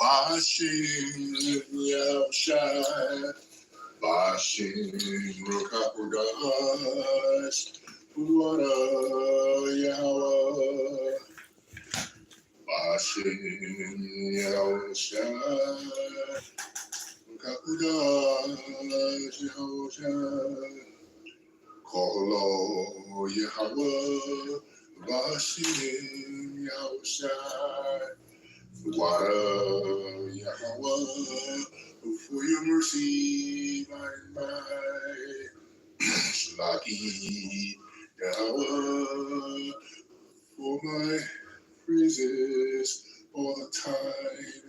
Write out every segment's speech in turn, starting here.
Bahasham Yahawashi, Bahasham Rukakudas, Yahawashi, Bahasham Yahawashi, Rukakudas, Yahawashi, Kolo Yahawashi, Bahasham Yahawashi, Yahawashi, for your mercy, my Shalaki, Yahawashi, for my praises all the time.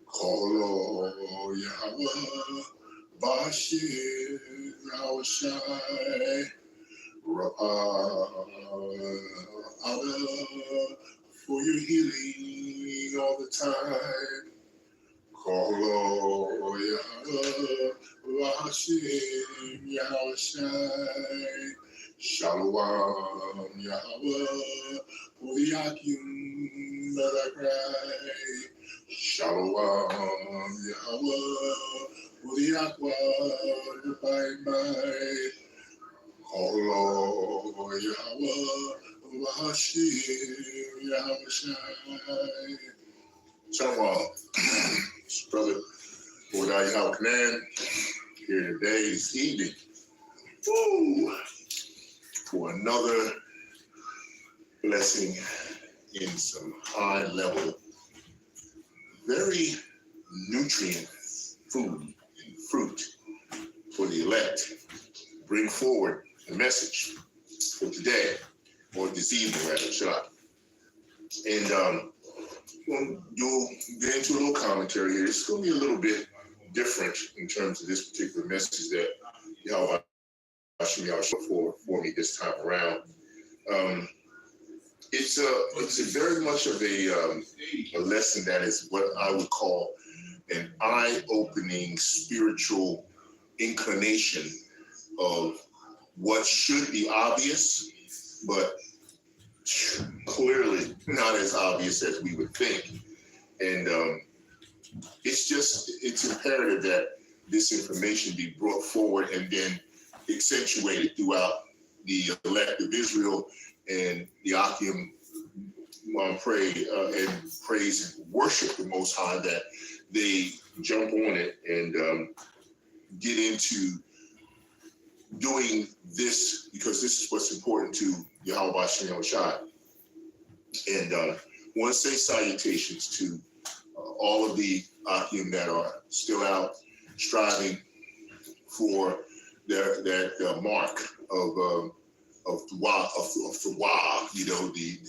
Kolo Yahawashi, Bahasham Yahawashi, for your healing all the time. Kolo Bahasham Yahawashi, Shalom Yahawah, for the Akim that I cry. Shalom Yahawah, for the Aqua by Kolo Yahawah, Bahasham Yahawashi. Shalom, brother, for Yahawah command here today, this evening. Woo! For another blessing in some high level, very nutrient food and fruit for the elect. Bring forward a message for today, or this evening rather, should I? And you'll get into a little commentary here. It's going to be a little bit different in terms of this particular message that Yahawashi for me this time around. It's a very much of a lesson that is what I would call an eye-opening spiritual inclination of what should be obvious, but clearly not as obvious as we would think. And it's imperative that this information be brought forward and then accentuated throughout the elect of Israel and the Akim pray and praise and worship the Most High, that they jump on it and get into doing this, because this is what's important to Yahawashi Yahawashi. And I want to say salutations to all of the Akim that are still out striving for that mark of YAHAWAH,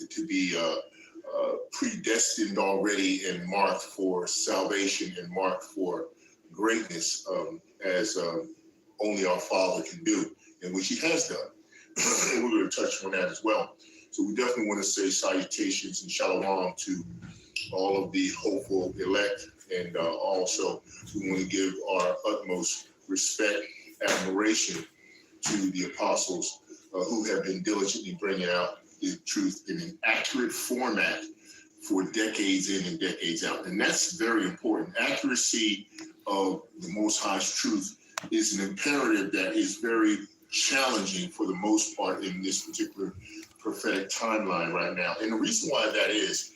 to be predestined already and marked for salvation and marked for greatness, as only our Father can do, and which He has done. And we're going to touch on that as well. So we definitely want to say salutations and shalom to all of the hopeful elect, and also we want to give our utmost respect, admiration to the apostles who have been diligently bringing out the truth in an accurate format for decades in and decades out. And that's very important. Accuracy of the Most High's truth is an imperative that is very challenging for the most part in this particular prophetic timeline right now. And the reason why that is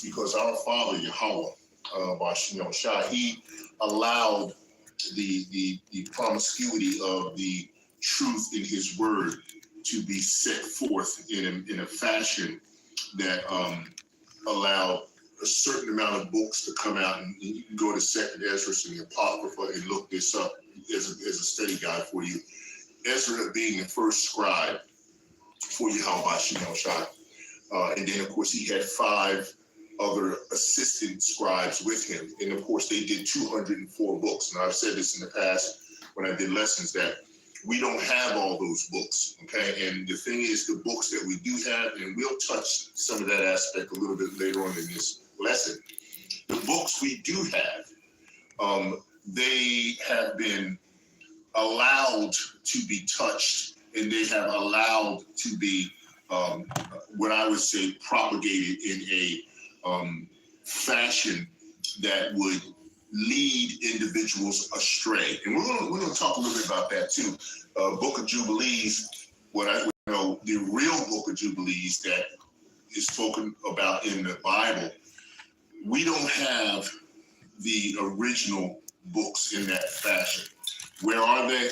because our Father, Yahawashi, Yahawashi, He allowed the promiscuity of the truth in His word to be set forth in a fashion that allowed a certain amount of books to come out. And you can go to Second Ezra and the Apocrypha and look this up as a study guide for you. Ezra being the first scribe for Yahawashi Yahawashi. And then, of course, he had 5 other assistant scribes with him. And, of course, they did 204 books. And I've said this in the past when I did lessons that we don't have all those books, okay? And the thing is, the books that we do have, and we'll touch some of that aspect a little bit later on in this lesson. The books we do have, they have been allowed to be touched, and they have allowed to be what I would say propagated in a fashion that would lead individuals astray. And we're gonna talk a little bit about that too. Book of Jubilees, what I know, the real Book of Jubilees that is spoken about in the Bible, we don't have the original books in that fashion. Where are they?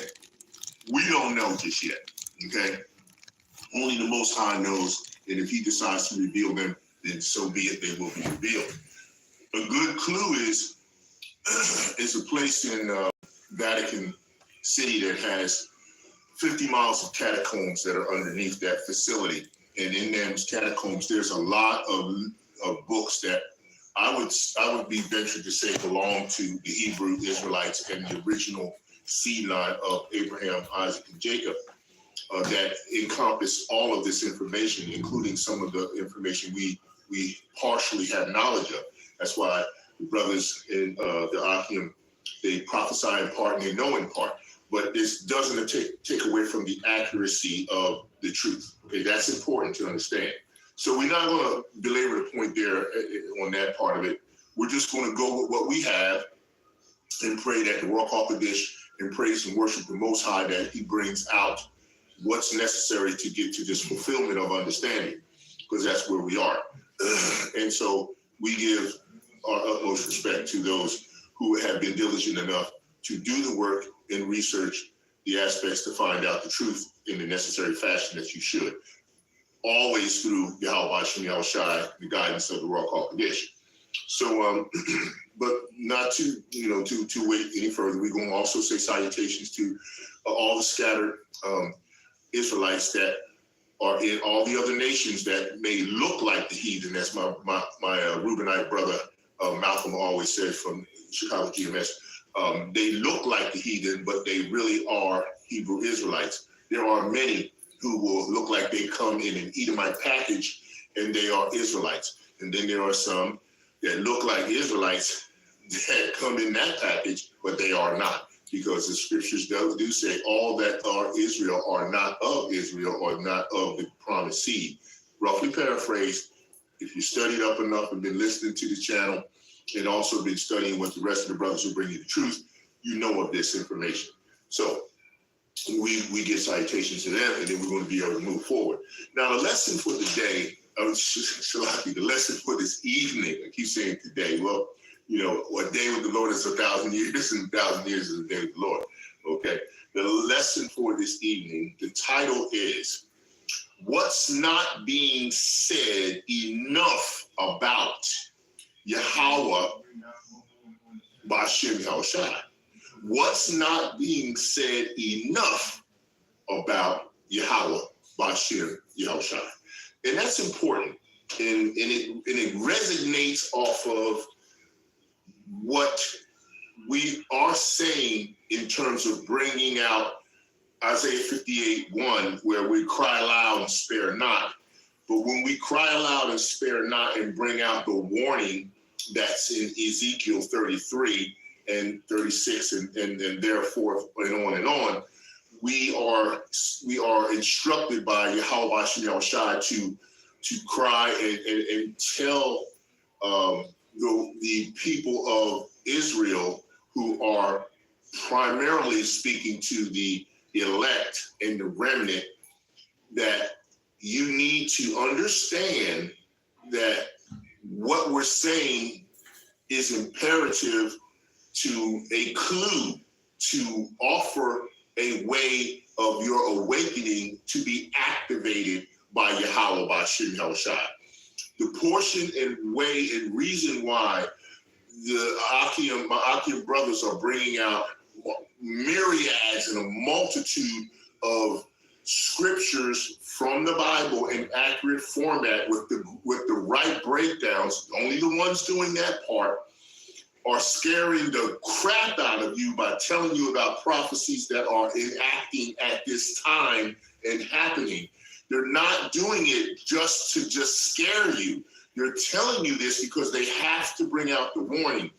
We don't know just yet, okay? Only the Most High knows, and if he decides to reveal them, then so be it, they will be revealed. A good clue is a place in Vatican City that has 50 miles of catacombs that are underneath that facility. And in those catacombs, there's a lot of books that I would be ventured to say belong to the Hebrew Israelites and the original seed line of Abraham, Isaac, and Jacob, that encompass all of this information, including some of the information we partially have knowledge of. That's why the brothers in the Akim, they prophesy in part and they know in part. But this doesn't take away from the accuracy of the truth. Okay, that's important to understand. So we're not going to belabor the point there on that part of it. We're just going to go with what we have and pray that the Ruach HaKodesh and praise and worship the Most High, that he brings out what's necessary to get to this fulfillment of understanding, because that's where we are. And so we give our utmost respect to those who have been diligent enough to do the work and research the aspects to find out the truth in the necessary fashion that you should. Always through Yahawashi, Yahawashi, the guidance of the Ruach HaKodesh. So, but not to wait any further, we're going to also say salutations to all the scattered Israelites that are in all the other nations that may look like the heathen. That's my Reubenite brother Malcolm always says from Chicago GMS. They look like the heathen, but they really are Hebrew Israelites. There are many who will look like they come in an Edomite package and they are Israelites. And then there are some that look like Israelites that come in that package, but they are not. Because the scriptures do say all that are Israel are not of Israel or not of the promised seed. Roughly paraphrased, if you studied up enough and been listening to the channel and also been studying with the rest of the brothers who bring you the truth, you know of this information. So we give citations to them, and then we're going to be able to move forward. Now, the lesson for the day, the lesson for this evening, I keep saying today, well, you know, a day with the Lord is 1,000 years, and 1,000 years is a day with the Lord. Okay. The lesson for this evening, the title is, What's Not Being Said Enough About Yahawah Bahasham Yahawashi? What's not being said enough about Yahawah Bahasham Yahawashi? And that's important. And it resonates off of what we are saying in terms of bringing out Isaiah 58:1, where we cry loud and spare not. But when we cry aloud and spare not and bring out the warning that's in Ezekiel 33 and 36 and therefore and on, we are instructed by Yahawashi Yahawashi to cry and tell the people of Israel, who are primarily speaking to the elect and the remnant, that you need to understand that what we're saying is imperative to a clue to offer a way of your awakening to be activated by Yahawah Bahasham Yahawashi. The portion and way and reason why my Akim brothers are bringing out myriads and a multitude of scriptures from the Bible in accurate format with the right breakdowns, only the ones doing that part are scaring the crap out of you by telling you about prophecies that are enacting at this time and happening. They're not doing it just to scare you. They're telling you this because they have to bring out the warning.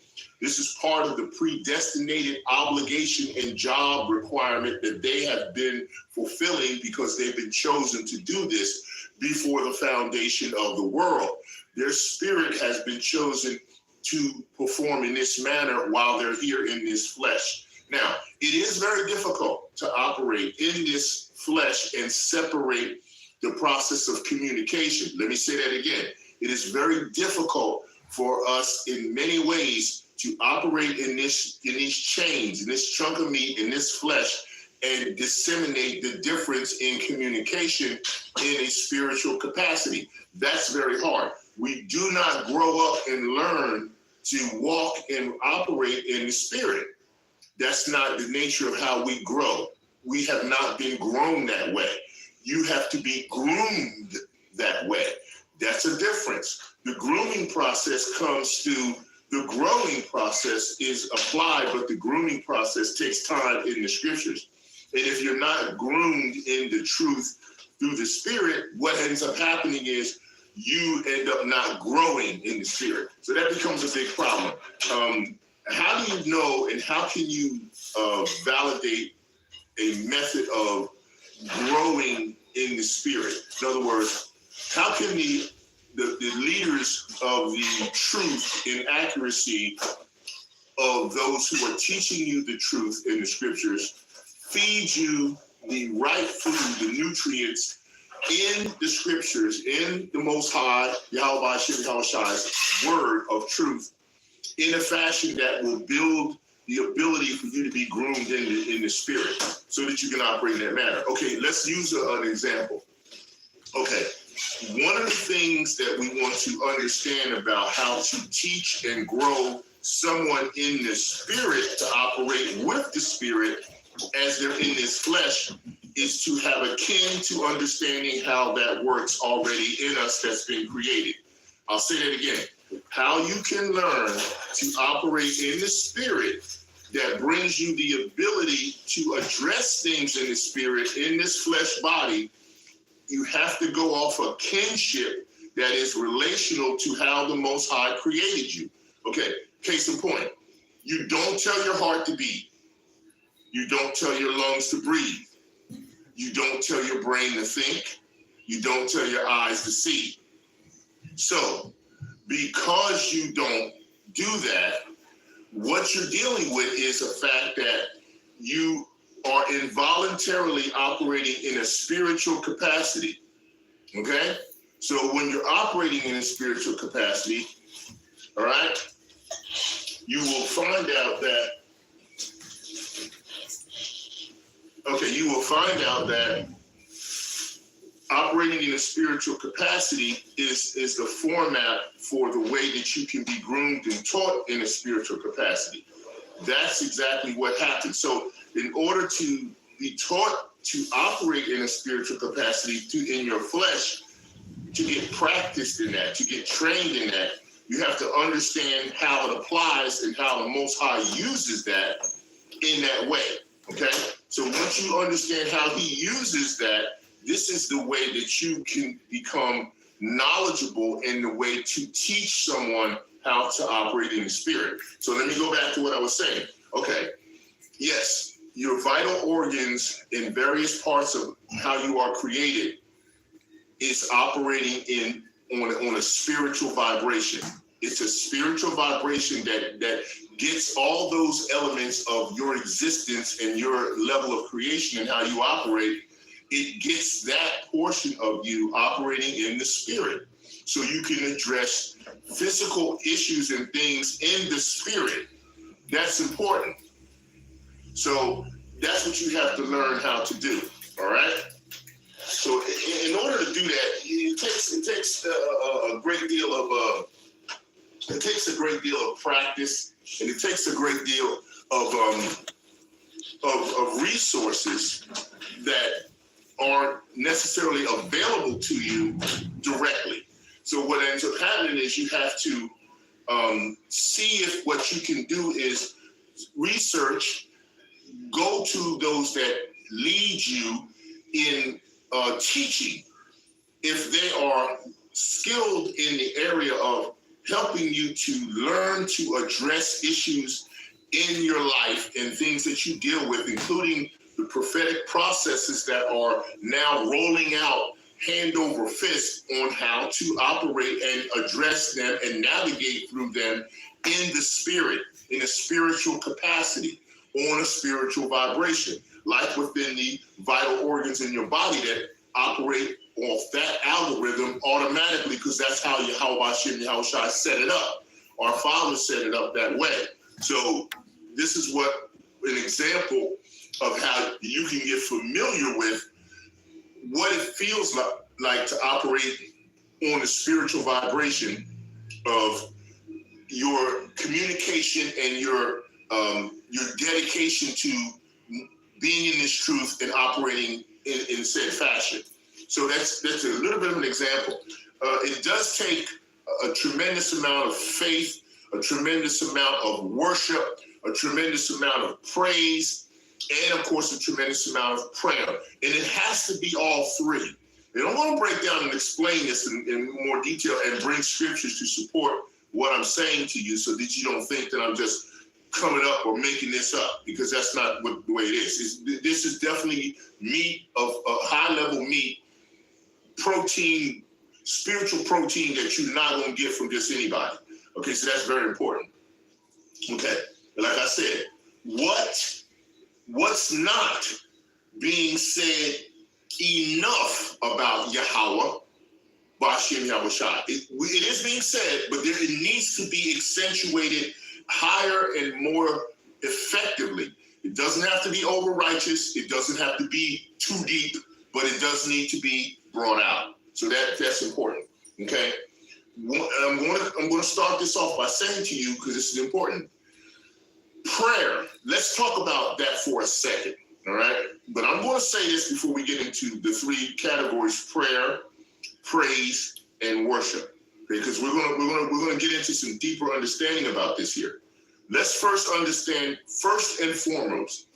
This is part of the predestinated obligation and job requirement that they have been fulfilling because they've been chosen to do this before the foundation of the world. Their spirit has been chosen to perform in this manner while they're here in this flesh. Now, it is very difficult to operate in this flesh and separate the process of communication. Let me say that again. It is very difficult for us in many ways to operate in these chains, in this chunk of meat, in this flesh, and disseminate the difference in communication in a spiritual capacity. That's very hard. We do not grow up and learn to walk and operate in the spirit. That's not the nature of how we grow. We have not been grown that way. You have to be groomed that way. That's a difference. The grooming process comes through, the growing process is applied, but the grooming process takes time in the scriptures. And if you're not groomed in the truth through the spirit, what ends up happening is you end up not growing in the spirit. So that becomes a big problem. How do you know and how can you validate a method of growing in the spirit? In other words, how can the leaders of the truth and accuracy of those who are teaching you the truth in the scriptures feed you the right food, the nutrients in the scriptures, in the Most High, Yahawashi, Yahawashi's word of truth, in a fashion that will build the ability for you to be groomed in the spirit so that you can operate in that manner? Okay, let's use an example. Okay, one of the things that we want to understand about how to teach and grow someone in the spirit to operate with the spirit as they're in this flesh is to have a kin to understanding how that works already in us that's been created. I'll say that again. How you can learn to operate in the spirit that brings you the ability to address things in the spirit in this flesh body, you have to go off a kinship that is relational to how the Most High created you. Okay, case in point, you don't tell your heart to beat. You don't tell your lungs to breathe. You don't tell your brain to think. You don't tell your eyes to see. So, because you don't do that, what you're dealing with is a fact that you are involuntarily operating in a spiritual capacity. Okay? So when you're operating in a spiritual capacity, all right, you will find out that operating in a spiritual capacity is the format for the way that you can be groomed and taught in a spiritual capacity. That's exactly what happens. So in order to be taught to operate in a spiritual capacity in your flesh, to get practiced in that, to get trained in that, you have to understand how it applies and how the Most High uses that in that way, okay? So once you understand how he uses that, this is the way that you can become knowledgeable in the way to teach someone how to operate in the spirit. So let me go back to what I was saying. Okay, yes, your vital organs in various parts of how you are created is operating on a spiritual vibration. It's a spiritual vibration that gets all those elements of your existence and your level of creation and how you operate. It gets that portion of you operating in the spirit. So you can address physical issues and things in the spirit. That's important. So that's what you have to learn how to do, all right? So in order to do that, it takes a great deal of practice, and it takes a great deal of resources that aren't necessarily available to you directly. So what ends up happening is you have to see if what you can do is research, go to those that lead you in teaching. If they are skilled in the area of helping you to learn to address issues in your life and things that you deal with, including the prophetic processes that are now rolling out hand over fist on how to operate and address them and navigate through them in the spirit, in a spiritual capacity, on a spiritual vibration, like within the vital organs in your body that operate off that algorithm automatically, because that's how Yahawashi and Yahawashi set it up. Our Father set it up that way. So this is what an example of how you can get familiar with what it feels like to operate on a spiritual vibration of your communication and your dedication to being in this truth and operating in said fashion. So that's a little bit of an example. It does take a tremendous amount of faith, a tremendous amount of worship, a tremendous amount of praise, and of course a tremendous amount of prayer. And it has to be all three. And I'm going to break down and explain this in more detail and bring scriptures to support what I'm saying to you, so that you don't think that I'm just coming up or making this up, because that's not the way it is. This is definitely meat, of a high-level meat, protein, spiritual protein that you're not going to get from just anybody. Okay, so that's very important. Okay, like I said, what's not being said enough about Yahawah, Bahasham, Yahawashi? It is being said, but it needs to be accentuated higher and more effectively. It doesn't have to be over righteous. It doesn't have to be too deep, but it does need to be brought out. So that's important. Okay, I'm going to start this off by saying to you, because this is important, prayer. Let's talk about that for a second. All right, but I'm going to say this before we get into the three categories: prayer, praise, and worship. Because we're going to get into some deeper understanding about this here. Let's first understand, first and foremost,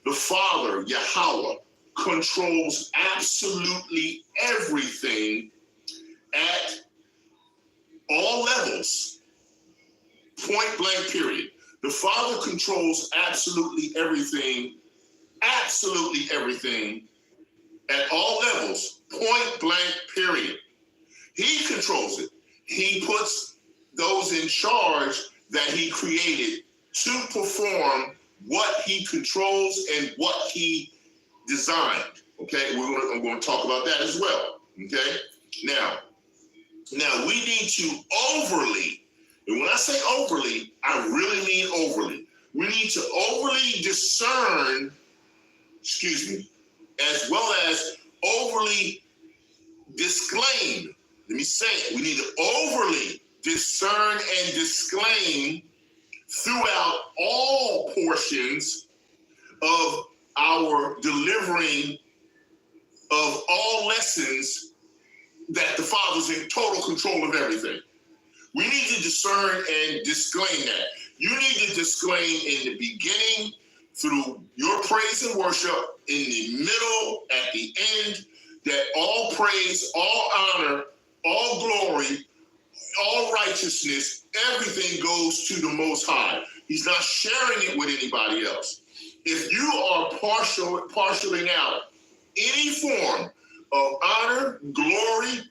the Father, Yahawah, controls absolutely everything at all levels, point blank period. The Father controls absolutely everything at all levels, point blank period. He controls it. He puts those in charge that he created to perform what he controls and what he designed. Okay, I'm going to talk about that as well. Okay, now we need to overly, and when I say overly, I really mean overly. We need to overly discern, as well as overly disclaim. Let me say it. We need to overly discern and disclaim throughout all portions of our delivering of all lessons that the Father's in total control of everything. We need to discern and disclaim that. You need to disclaim in the beginning, through your praise and worship, in the middle, at the end, that all praise, all honor, all glory, all righteousness, everything goes to the Most High. He's not sharing it with anybody else. If you are partialing out any form of honor, glory,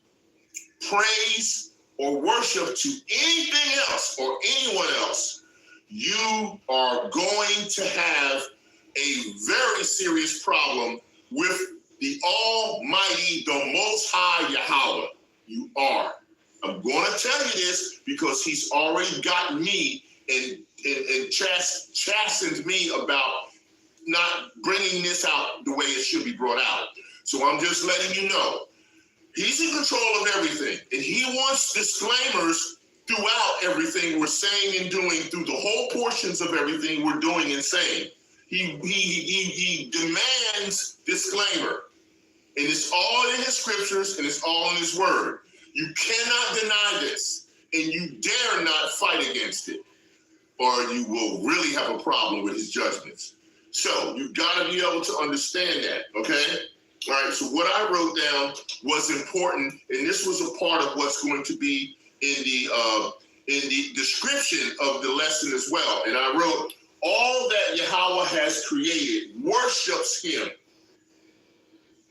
praise, or worship to anything else or anyone else, you are going to have a very serious problem with the Almighty, the Most High Yahawah. You are. I'm going to tell you this because he's already got me and chastened me about not bringing this out the way it should be brought out. So I'm just letting you know. He's in control of everything, and he wants disclaimers throughout everything we're saying and doing, through the whole portions of everything we're doing and saying. He demands disclaimer, and it's all in his scriptures and it's all in his word. You cannot deny this, and you dare not fight against it, or you will really have a problem with his judgments. So you've got to be able to understand that, okay? All right, so what I wrote down was important, and this was a part of what's going to be in the description of the lesson as well. And I wrote, all that Yahawah has created worships him,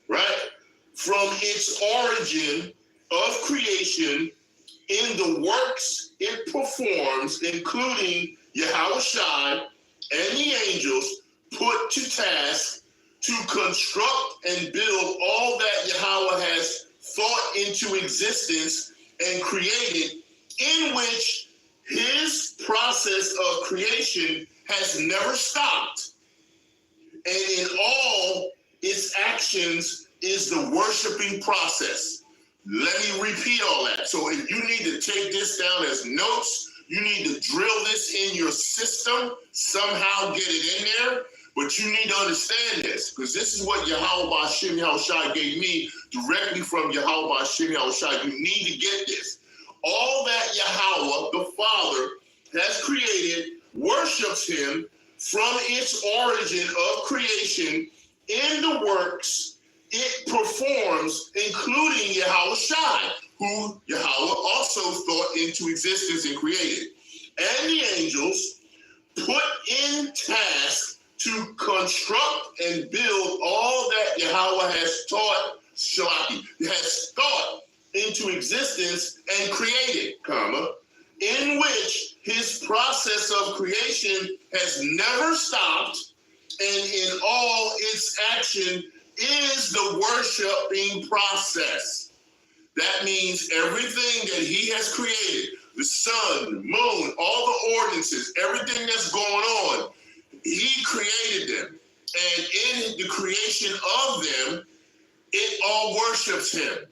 right? From its origin of creation in the works it performs, including Yahawashi and the angels, put to task to construct and build all that Yahweh has thought into existence and created, in which his process of creation has never stopped. And in all its actions is the worshiping process. Let me repeat all that. So if you need to take this down as notes, you need to drill this in your system, somehow get it in there. But you need to understand this, because this is what Bahasham Yahawashi gave me directly from Bahasham Yahawashi. You need to get this. All that Yahweh, the Father, has created, worships him from its origin of creation in the works it performs, including Yahawashi, who Yahweh also thought into existence and created. And the angels put in task to construct and build all that Yahweh has taught, has thought into existence and created, in which his process of creation has never stopped, and in all its action is the worshiping process. That means everything that he has created, the sun, the moon, all the ordinances, everything that's going on, he created them. And in the creation of them, it all worships him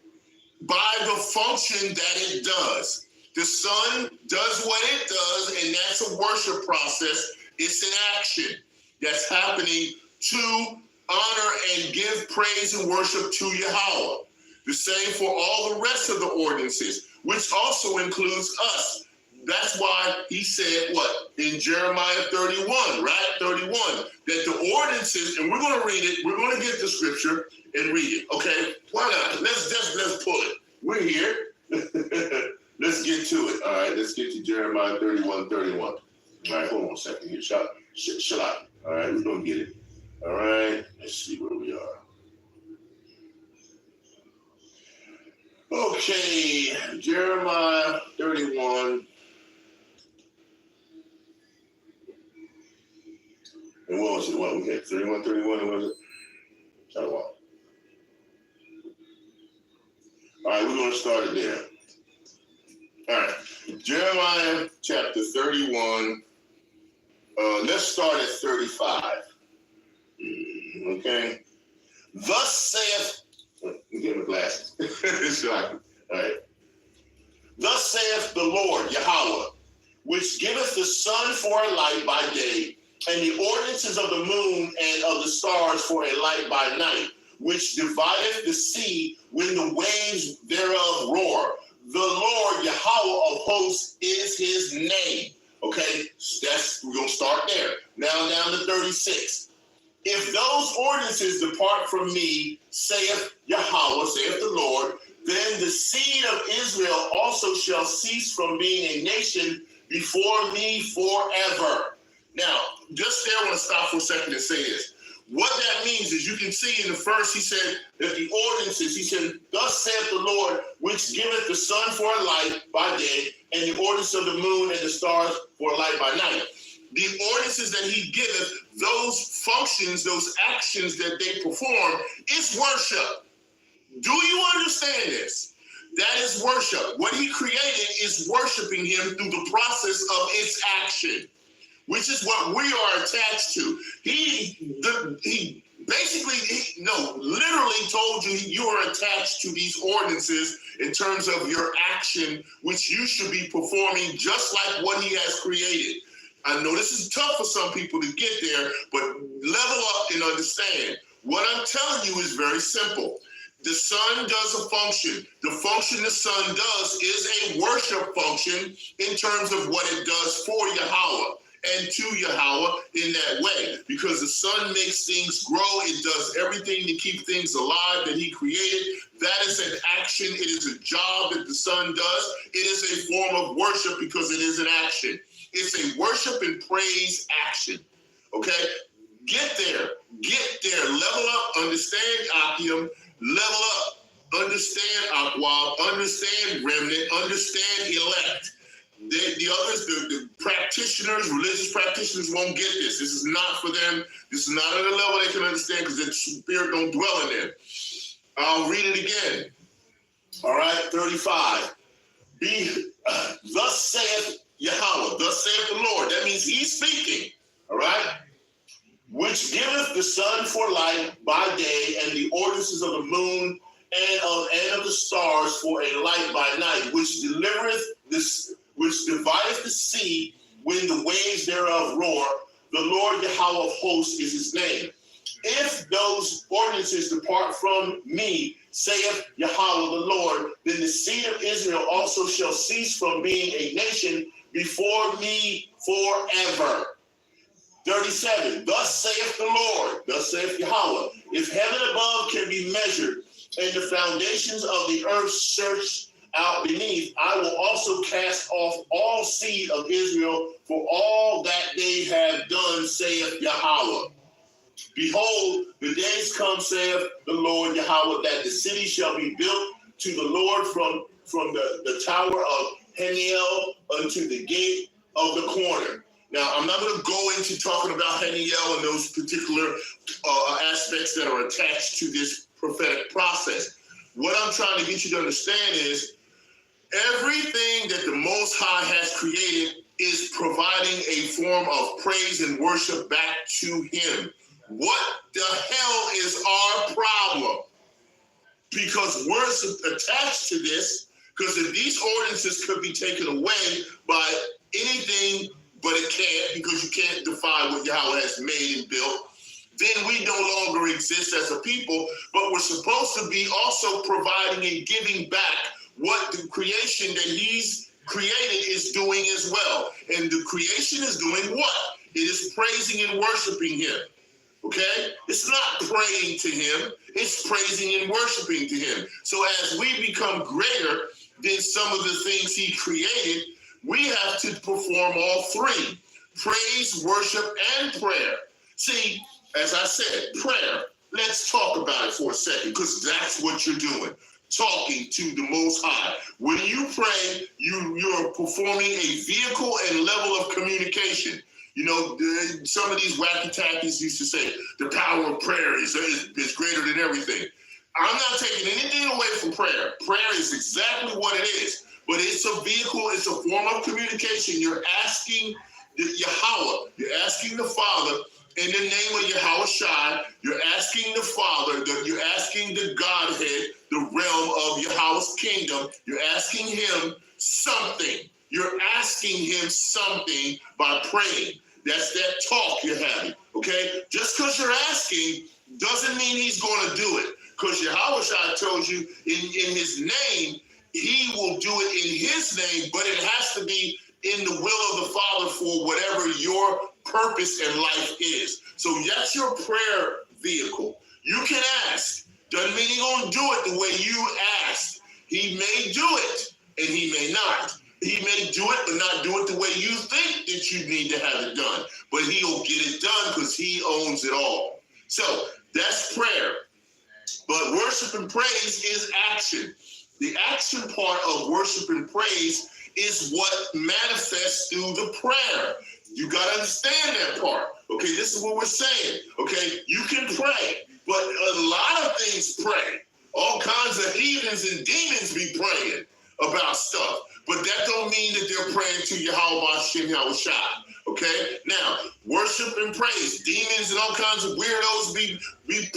by the function that it does. The sun does what it does, and that's a worship process. It's an action that's happening to honor and give praise and worship to Yahweh. The same for all the rest of the ordinances, which also includes us. That's why he said what? In Jeremiah 31, right? 31, that the ordinances, and we're going to read it, we're going to get the scripture and read it, okay? Why not? Let's pull it. We're here. Let's get to it. All right, let's get to Jeremiah 31, 31. All right, hold on a second here. Shall I? All right, we're going to get it. All right, let's see where we are. Okay, Jeremiah 31. And what was it? What we had? 31, 31, and what was it? YAHAWAH. All right, we're going to start it there. All right, Jeremiah chapter 31. Let's start at 35. Okay. Thus saith, let me get my glasses. All right. Thus saith the Lord, Yahweh, which giveth the sun for a light by day, and the ordinances of the moon and of the stars for a light by night, which divideth the sea when the waves thereof roar. The Lord Yahweh of hosts is his name. Okay, we're going to start there. Now down to 36. If those ordinances depart from me, saith Yahweh, saith the Lord, then the seed of Israel also shall cease from being a nation before me forever. Now, just there, I want to stop for a second and say this. What that means is, you can see in the first, he said that the ordinances, he said, thus saith the Lord, which giveth the sun for a light by day, and the ordinance of the moon and the stars for a light by night. The ordinances that he giveth, those functions, those actions that they perform, is worship. Do you understand this? That is worship. What he created is worshiping him through the process of its action, which is what we are attached to. He literally told you you are attached to these ordinances in terms of your action, which you should be performing just like what he has created. I know this is tough for some people to get there, but level up and understand. What I'm telling you is very simple. The sun does a function. The function the sun does is a worship function in terms of what it does for Yahweh and to Yahweh in that way. Because the sun makes things grow. It does everything to keep things alive that he created. That is an action. It is a job that the sun does. It is a form of worship because it is an action. It's a worship and praise action. Okay? Get there. Level up. Understand, Akim. Level up. understand Aquab, understand remnant, understand elect. The others, the practitioners, religious practitioners won't get this. This is not for them. This is not at a level they can understand because the spirit don't dwell in them. I'll read it again. All right, 35. Thus saith Yahawah, thus saith the Lord. That means he's speaking. All right? Which giveth the sun for light by day, and the ordinances of the moon and of the stars for a light by night, which divideth the sea when the waves thereof roar. The Lord Yahawah of hosts is his name. If those ordinances depart from me, saith Yahawah the Lord, then the seed of Israel also shall cease from being a nation before me forever. 37, thus saith the Lord, thus saith Yahawah, if heaven above can be measured, and the foundations of the earth searched out beneath, I will also cast off all seed of Israel for all that they have done, saith Yahawah. Behold, the days come, saith the Lord Yahawah, that the city shall be built to the Lord from the tower of Heniel unto the gate of the corner. Now, I'm not going to go into talking about Heniel and those particular aspects that are attached to this prophetic process. What I'm trying to get you to understand is everything that the Most High has created is providing a form of praise and worship back to him. What the hell is our problem? Because we're attached to this, because if these ordinances could be taken away by anything, but it can't, because you can't define what Yahweh has made and built, then we no longer exist as a people, but we're supposed to be also providing and giving back what the creation that he's created is doing as well. And the creation is doing what? It is praising and worshiping him. Okay? It's not praying to him. It's praising and worshiping to him. So as we become greater than some of the things he created, we have to perform all three: praise, worship, and prayer. See, as I said, prayer. Let's talk about it for a second, because that's what you're doing. Talking to the Most High. When you pray, you're performing a vehicle and level of communication. You know, some of these wacky-tackies used to say, the power of prayer is greater than everything. I'm not taking anything away from prayer. Prayer is exactly what it is. But it's a vehicle, it's a form of communication. You're asking Yahawah, you're asking the Father, in the name of Yahawashi, you're asking the Father, you're asking the Godhead, the realm of Yahweh's kingdom, you're asking him something. You're asking him something by praying. That's that talk you're having, okay? Just because you're asking doesn't mean he's going to do it. Because Yahawashi told you in his name, he will do it in his name, but it has to be in the will of the Father for whatever your purpose in life is. So that's your prayer vehicle. You can ask. Doesn't mean he's going to do it the way you asked. He may do it, and he may not. He may do it, but not do it the way you think that you need to have it done. But he'll get it done because he owns it all. So that's prayer. But worship and praise is action. The action part of worship and praise is what manifests through the prayer. You got to understand that part. Okay, this is what we're saying. Okay, you can pray, but a lot of things pray. All kinds of heathens and demons be praying about stuff. But that don't mean that they're praying to Yahawashi and Yahawashi. Okay? Now, worship and praise. Demons and all kinds of weirdos be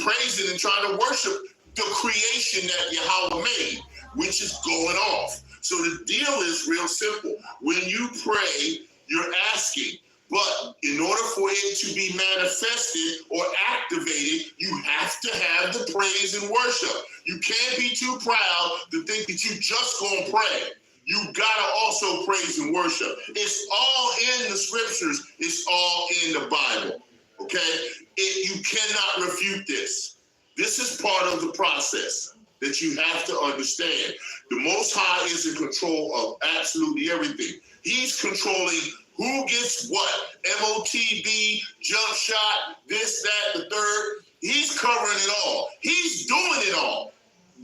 praising and trying to worship the creation that Yahawah made, which is going off. So the deal is real simple. When you pray, you're asking. But in order for it to be manifested or activated, you have to have the praise and worship. You can't be too proud to think that you just gonna pray. You gotta also praise and worship. It's all in the scriptures. It's all in the Bible. Okay? You cannot refute this. This is part of the process that you have to understand. The Most High is in control of absolutely everything. He's controlling who gets what. MOTB, jump shot, this, that, the third. He's covering it all. He's doing it all.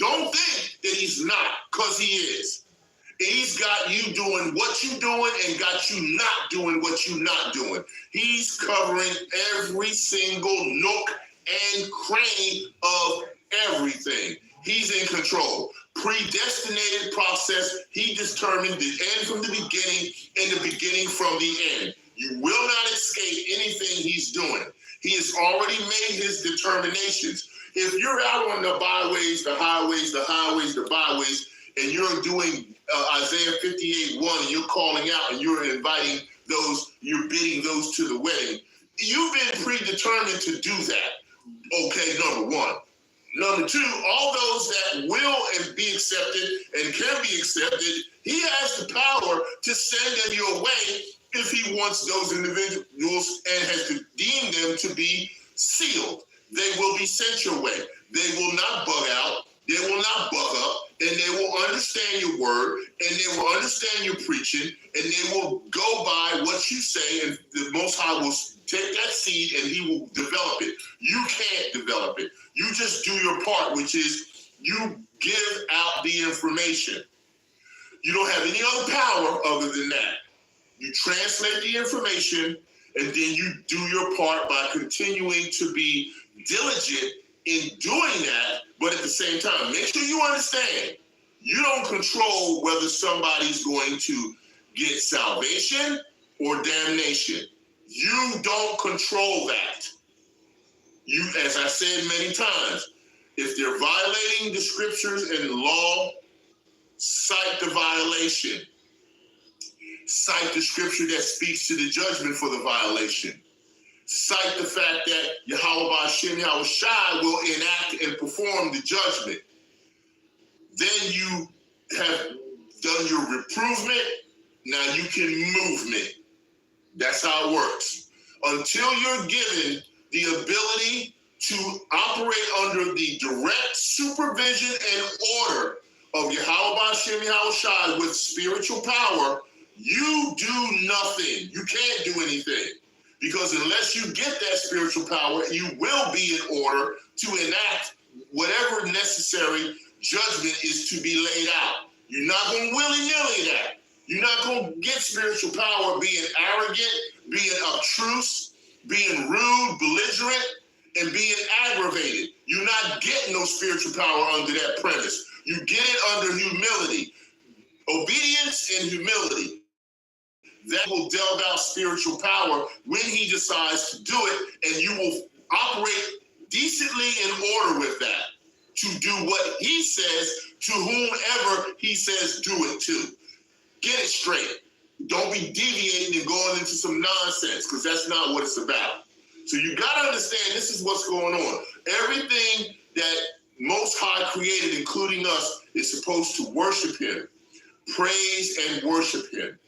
Don't think that he's not, because he is. He's got you doing what you're doing and got you not doing what you're not doing. He's covering every single nook and cranny of everything. He's in control. Predestinated process. He determined the end from the beginning and the beginning from the end. You will not escape anything he's doing. He has already made his determinations. If you're out on the byways, the highways, the byways, and you're doing Isaiah 58:1, and you're calling out and you're inviting those, you're bidding those to the wedding, you've been predetermined to do that. Okay, number one. Number two, all those that will and be accepted and can be accepted, he has the power to send them your way if he wants those individuals and has deemed them to be sealed. They will be sent your way. They will not bug out. They will not buck up, and they will understand your word, and they will understand your preaching, and they will go by what you say, and the Most High will take that seed and he will develop it. You can't develop it. You just do your part, which is you give out the information. You don't have any other power other than that. You translate the information, and then you do your part by continuing to be diligent in doing that, but at the same time, make sure you understand, you don't control whether somebody's going to get salvation or damnation. You don't control that. You, as I said many times, if they're violating the scriptures and law, cite the violation. Cite the scripture that speaks to the judgment for the violation. Cite the fact that Bahasham, Yahawashi will enact and perform the judgment. Then you have done your reprovement. Now you can movement. That's how it works. Until you're given the ability to operate under the direct supervision and order of Bahasham, Yahawashi with spiritual power, you do nothing. You can't do anything. Because unless you get that spiritual power, you will be in order to enact whatever necessary judgment is to be laid out. You're not going to willy-nilly that. You're not going to get spiritual power being arrogant, being obtruse, being rude, belligerent, and being aggravated. You're not getting no spiritual power under that premise. You get it under humility. Obedience and humility. That will delve out spiritual power when he decides to do it, and you will operate decently in order with that to do what he says to whomever he says do it to. Get it straight. Don't be deviating and going into some nonsense, because that's not what it's about. So you got to understand this is what's going on. Everything that Most High created, including us, is supposed to worship him, praise and worship him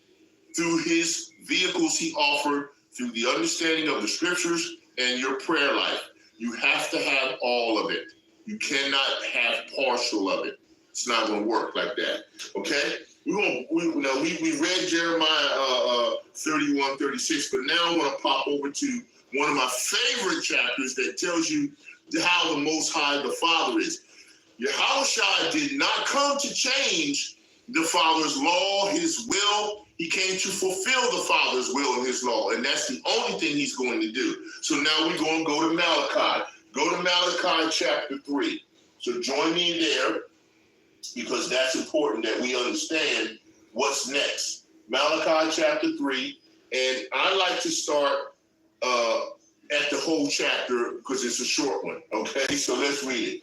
through his vehicles he offered, through the understanding of the scriptures and your prayer life. You have to have all of it. You cannot have partial of it. It's not going to work like that. Okay? We read Jeremiah 31:36, but now I want to pop over to one of my favorite chapters that tells you how the Most High, the Father, is. Yahawashi did not come to change the Father's law, his will. He came to fulfill the Father's will and his law, and that's the only thing he's going to do. So now we're going to go to Malachi. Go to Malachi chapter 3. So join me there, because that's important that we understand what's next. Malachi chapter 3, and I like to start at the whole chapter because it's a short one, okay? So let's read it.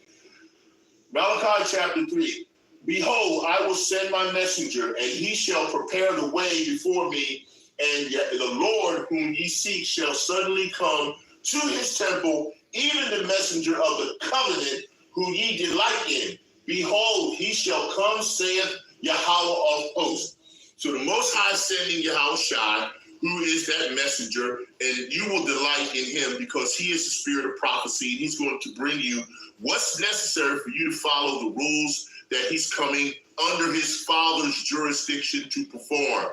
Malachi chapter 3. Behold, I will send my messenger, and he shall prepare the way before me, and the Lord whom ye seek shall suddenly come to his temple, even the messenger of the covenant who ye delight in. Behold, he shall come, saith Yahawah of hosts. So the Most High sending Yahawashi, who is that messenger, and you will delight in him because he is the spirit of prophecy, and he's going to bring you what's necessary for you to follow the rules that he's coming under his Father's jurisdiction to perform.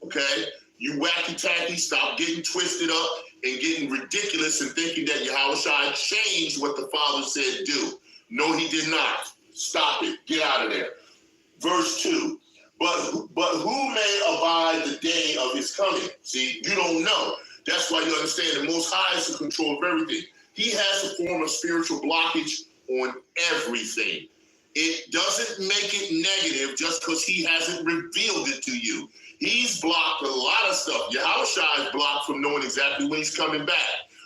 Okay? You wacky-tacky, stop getting twisted up and getting ridiculous and thinking that Yahawashi changed what the Father said do. No, he did not. Stop it. Get out of there. Verse 2. But who may abide the day of his coming? See, you don't know. That's why you understand the Most High is in control of everything. He has a form of spiritual blockage on everything. It doesn't make it negative just because he hasn't revealed it to you. He's blocked a lot of stuff. Yahawashi is blocked from knowing exactly when he's coming back.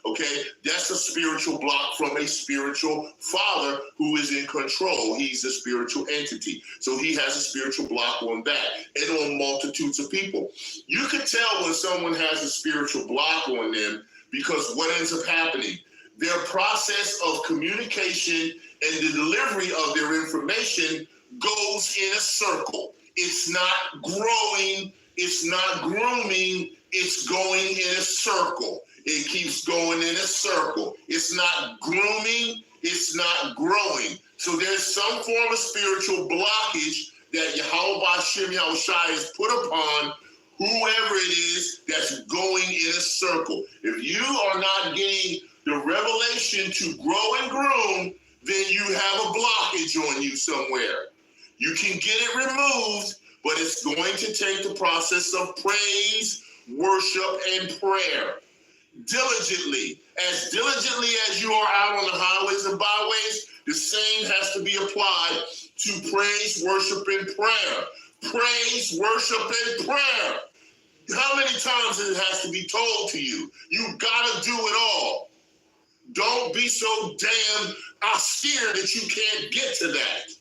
Okay, that's a spiritual block from a spiritual father who is in control. He's a spiritual entity. So he has a spiritual block on that and on multitudes of people. You can tell when someone has a spiritual block on them because what ends up happening, their process of communication and the delivery of their information goes in a circle. It's not growing, it's not grooming, it's going in a circle. It keeps going in a circle. It's not grooming, it's not growing. So there's some form of spiritual blockage that Bahasham Yahawashi has put upon whoever it is that's going in a circle. If you are not getting the revelation to grow and groom, then you have a blockage on you somewhere. You can get it removed, but it's going to take the process of praise, worship, and prayer. Diligently as you are out on the highways and byways, the same has to be applied to praise, worship, and prayer. Praise, worship, and prayer. How many times it has to be told to you? You gotta do it all. Don't be so damn austere that you can't get to that.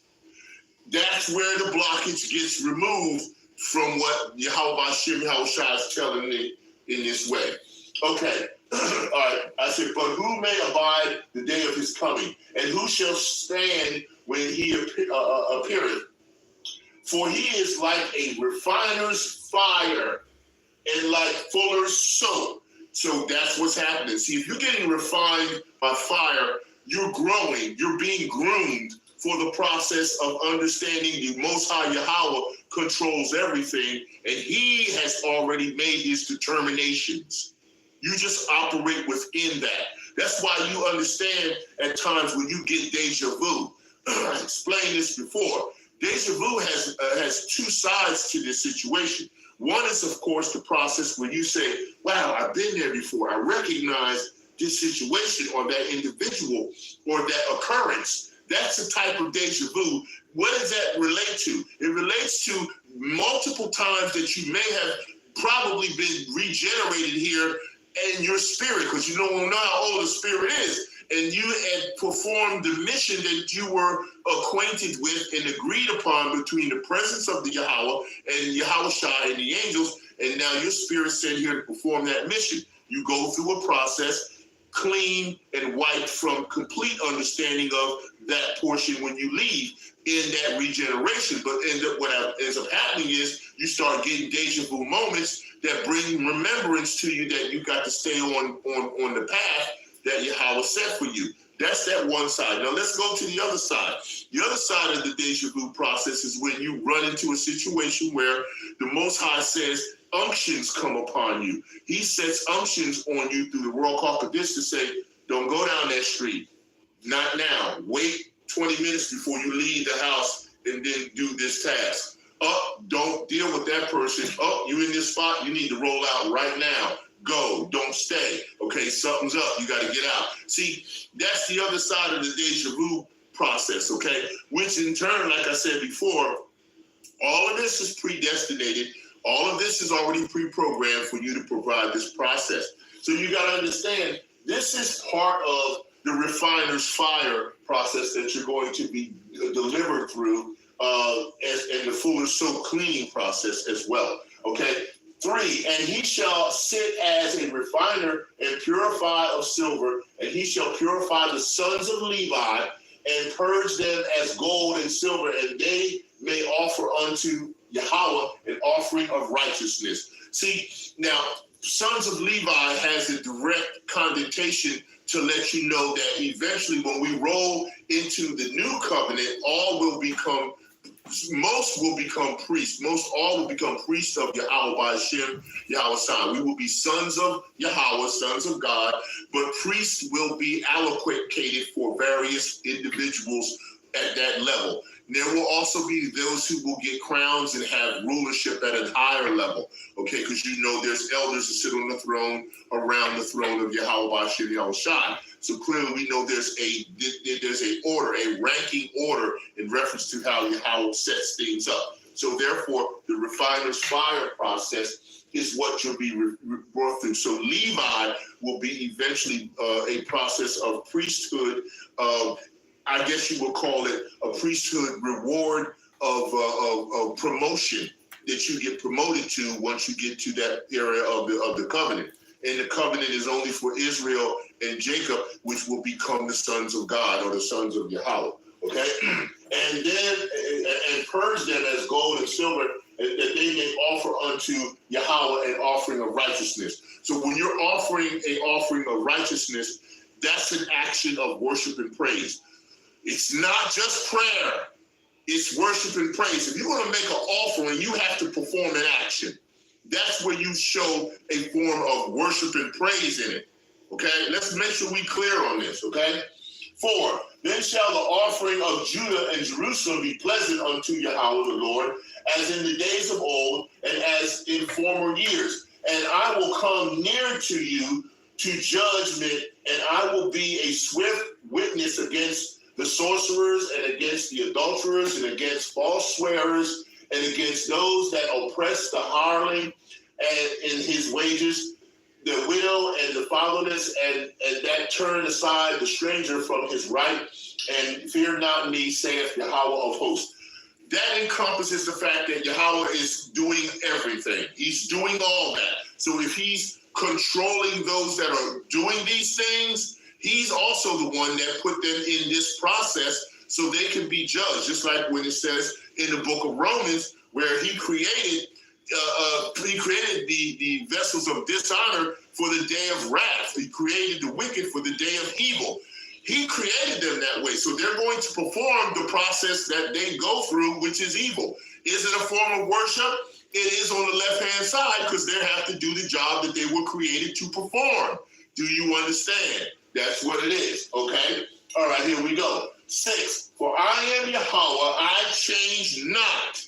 That's where the blockage gets removed from what Bahasham Yahawashi is telling me in this way. Okay, all right, I said, but who may abide the day of his coming, and who shall stand when he appeareth? For he is like a refiner's fire and like fuller's soap. So that's what's happening. See, if you're getting refined by fire, you're growing, you're being groomed for the process of understanding the Most High Yahawah controls everything, and he has already made his determinations. You just operate within that. That's why you understand at times when you get deja vu. I explained this before. Deja vu has two sides to this situation. One is, of course, the process where you say, wow, I've been there before. I recognize this situation or that individual or that occurrence. That's the type of deja vu. What does that relate to? It relates to multiple times that you may have probably been regenerated here in your spirit, because you don't know how old the spirit is. And you had performed the mission that you were acquainted with and agreed upon between the presence of the Yahawah and Yahawashi and the angels, and now your spirit sent here to perform that mission. You go through a process, clean and wiped from complete understanding of that portion when you leave in that regeneration. But what ends up happening is you start getting deja vu moments that bring remembrance to you that you got to stay on the path that Yahawah set for you. That's that one side. Now let's go to the other side. The other side of the deja vu process is when you run into a situation where the Most High says unctions come upon you. He sets unctions on you through the World Caucus to say, don't go down that street. Not now. Wait 20 minutes before you leave the house and then do this task. Don't deal with that person. You in this spot, you need to roll out right now. Go, don't stay. Okay, something's up, you gotta get out. See, that's the other side of the deja vu process, okay? Which in turn, like I said before, all of this is predestinated. All of this is already pre-programmed for you to provide this process. So you gotta understand, this is part of the refiner's fire process that you're going to be delivered through and the fuller's soap cleaning process as well, okay? 3, and he shall sit as a refiner and purify of silver, and he shall purify the sons of Levi and purge them as gold and silver, and they may offer unto Yahawah an offering of righteousness. See, now, sons of Levi has a direct connotation to let you know that eventually when we roll into the new covenant, most will become priests. Most all will become priests of Yahawah Bahasham Yahawashi. We will be sons of Yahawah, sons of God, but priests will be allocated for various individuals at that level. There will also be those who will get crowns and have rulership at a higher level, okay? Because you know there's elders that sit on the throne, around the throne of Yahawashi and Yahawashi. So clearly we know there's a order, a ranking order in reference to how Yahweh sets things up. So therefore, the refiner's fire process is what you'll be brought through. So Levi will be eventually a process of priesthood, I guess you would call it a priesthood reward of promotion that you get promoted to once you get to that area of the covenant. And the covenant is only for Israel and Jacob, which will become the sons of God or the sons of Yahweh. Okay, and then and purge them as gold and silver, that they may offer unto Yahweh an offering of righteousness. So when you're offering an offering of righteousness, that's an action of worship and praise. It's not just prayer, it's worship and praise. If you're going to make an offering, you have to perform an action. That's where you show a form of worship and praise in it. Okay, let's make sure we're clear on this. Okay, 4. Then shall the offering of Judah and Jerusalem be pleasant unto Yahweh the Lord, as in the days of old and as in former years. And I will come near to you to judgment, and I will be a swift witness against the sorcerers and against the adulterers and against false swearers and against those that oppress the hireling and in his wages, the widow and the fatherless, and that turn aside the stranger from his right, and fear not me, saith Yahweh of hosts. That encompasses the fact that Yahweh is doing everything. He's doing all that. So if he's controlling those that are doing these things, he's also the one that put them in this process so they can be judged. Just like when it says in the book of Romans, where he created the vessels of dishonor for the day of wrath. He created the wicked for the day of evil. He created them that way. So they're going to perform the process that they go through, which is evil. Is it a form of worship? It is on the left-hand side because they have to do the job that they were created to perform. Do you understand? That's what it is, okay? All right, here we go. 6, for I am Yahweh, I change not.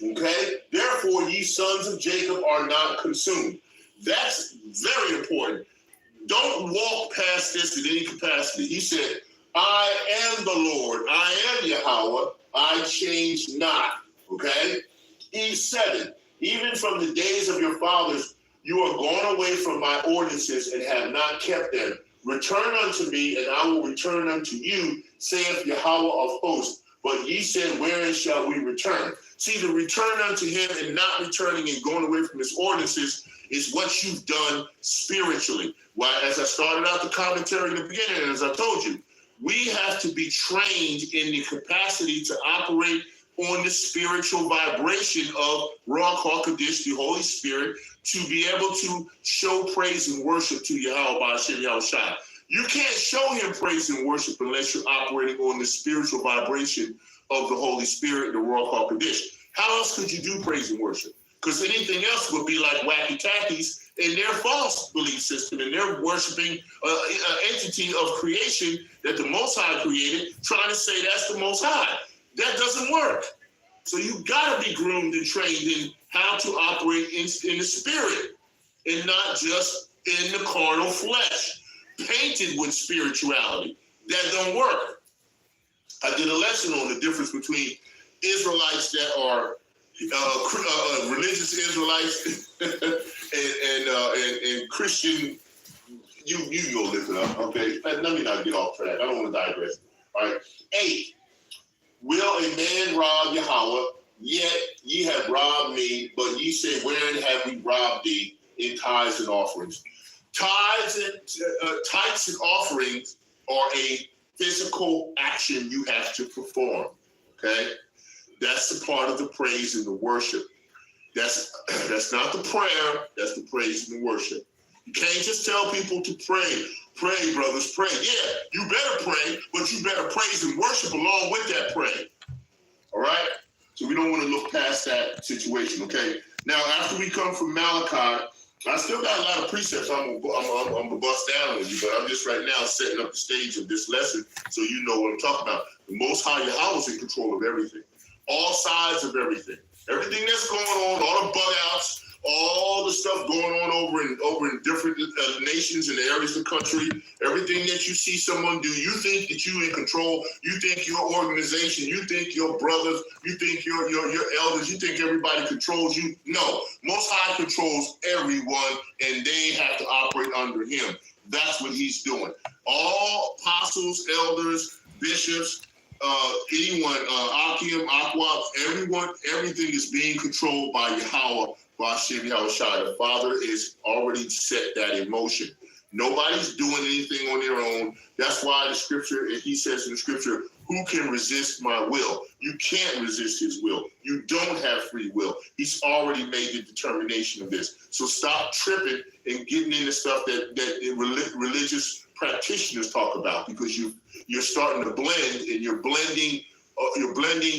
Okay? Therefore, ye sons of Jacob are not consumed. That's very important. Don't walk past this in any capacity. He said, I am the Lord. I am Yahweh. I change not. Okay? E7, even from the days of your fathers, you are gone away from my ordinances and have not kept them. Return unto me, and I will return unto you, saith Yahweh of hosts. But ye said, wherein shall we return? See, the return unto him and not returning and going away from his ordinances is what you've done spiritually. Well, as I started out the commentary in the beginning, and as I told you, we have to be trained in the capacity to operate on the spiritual vibration of Ruach HaKodesh, the Holy Spirit, to be able to show praise and worship to Yahweh Bahasham Yahawashi. You can't show him praise and worship unless you're operating on the spiritual vibration of the Holy Spirit, the Ruach HaKodesh. How else could you do praise and worship? Because anything else would be like wacky-tackies in their false belief system, and they're worshiping an entity of creation that the Most High created, trying to say that's the Most High. That doesn't work. So you got to be groomed and trained in how to operate in the spirit and not just in the carnal flesh, painted with spirituality. That don't work. I did a lesson on the difference between Israelites that are religious Israelites and Christian. You go lift it up, okay? Let me not get off track. I don't want to digress. All right. 8. Will a man rob Yahweh? Yet ye have robbed me, but ye say, wherein have we robbed thee? In tithes and offerings. Tithes and offerings are a physical action you have to perform. Okay, that's the part of the praise and the worship. That's not the prayer. That's the praise and the worship. You can't just tell people to pray. Pray, brothers, pray. Yeah, you better pray, but you better praise and worship along with that prayer. All right? So we don't want to look past that situation, okay? Now, after we come from Malachi, I still got a lot of precepts I'm gonna bust down on you, but I'm just right now setting up the stage of this lesson so you know what I'm talking about. The Most High Yahawah is in control of everything, all sides of everything. Everything that's going on, all the bug outs, all the stuff going on over in different nations and areas of the country, everything that you see someone do, you think that you in control, you think your organization, you think your brothers, you think your elders, you think everybody controls you. No, Most High controls everyone, and they have to operate under him. That's what he's doing. All apostles, elders, bishops, anyone, Akim, Aqua, everyone, everything is being controlled by Yahawah, Bahasham, Yahawashi. The Father has already set that in motion. Nobody's doing anything on their own. That's why the scripture, he says in the scripture, who can resist my will? You can't resist his will. You don't have free will. He's already made the determination of this. So stop tripping and getting into stuff that religious practitioners talk about, because you're starting to blend, and you're blending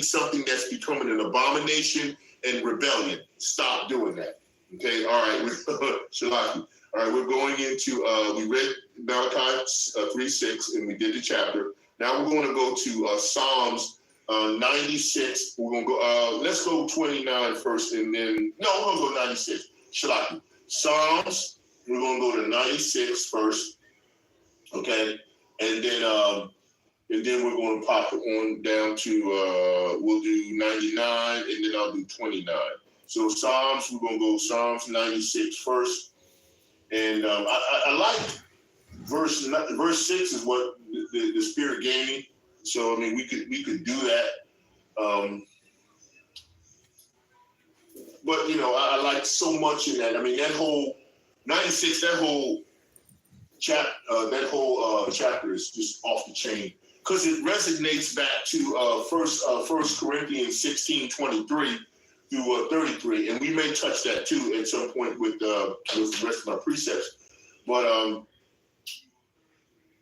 something that's becoming an abomination and rebellion. Stop doing that. Okay, all right, Shalaki. All right, we're going into, we read Malachi 3:6, and we did the chapter. Now we're going to go to Psalms 96. We're going to go, let's go 29 first, and then, no, we're going to go 96. Shalaki. Psalms, we're going to go to 96 first. Okay, and then we're going to pop it on down to, we'll do 99, and then I'll do 29. So Psalms, we're going to go Psalms 96 first. And I like verse 6 is what the Spirit gave me. So, I mean, we could do that. But, you know, I like so much in that. I mean, that whole 96, that whole chapter is just off the chain, because it resonates back to First Corinthians 16:23 through 33, and we may touch that too at some point with the rest of my precepts. But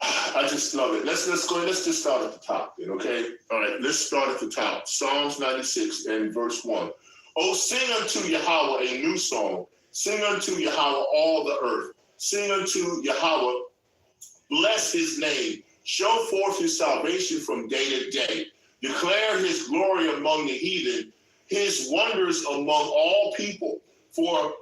I just love it. Let's just start at the top then, okay? All right, let's start at the top. Psalms 96 and verse 1. Oh, sing unto Yahawah a new song. Sing unto Yahawah all the earth. Sing unto Yahawah, bless his name. Show forth his salvation from day to day. Declare his glory among the heathen, his wonders among all people. For,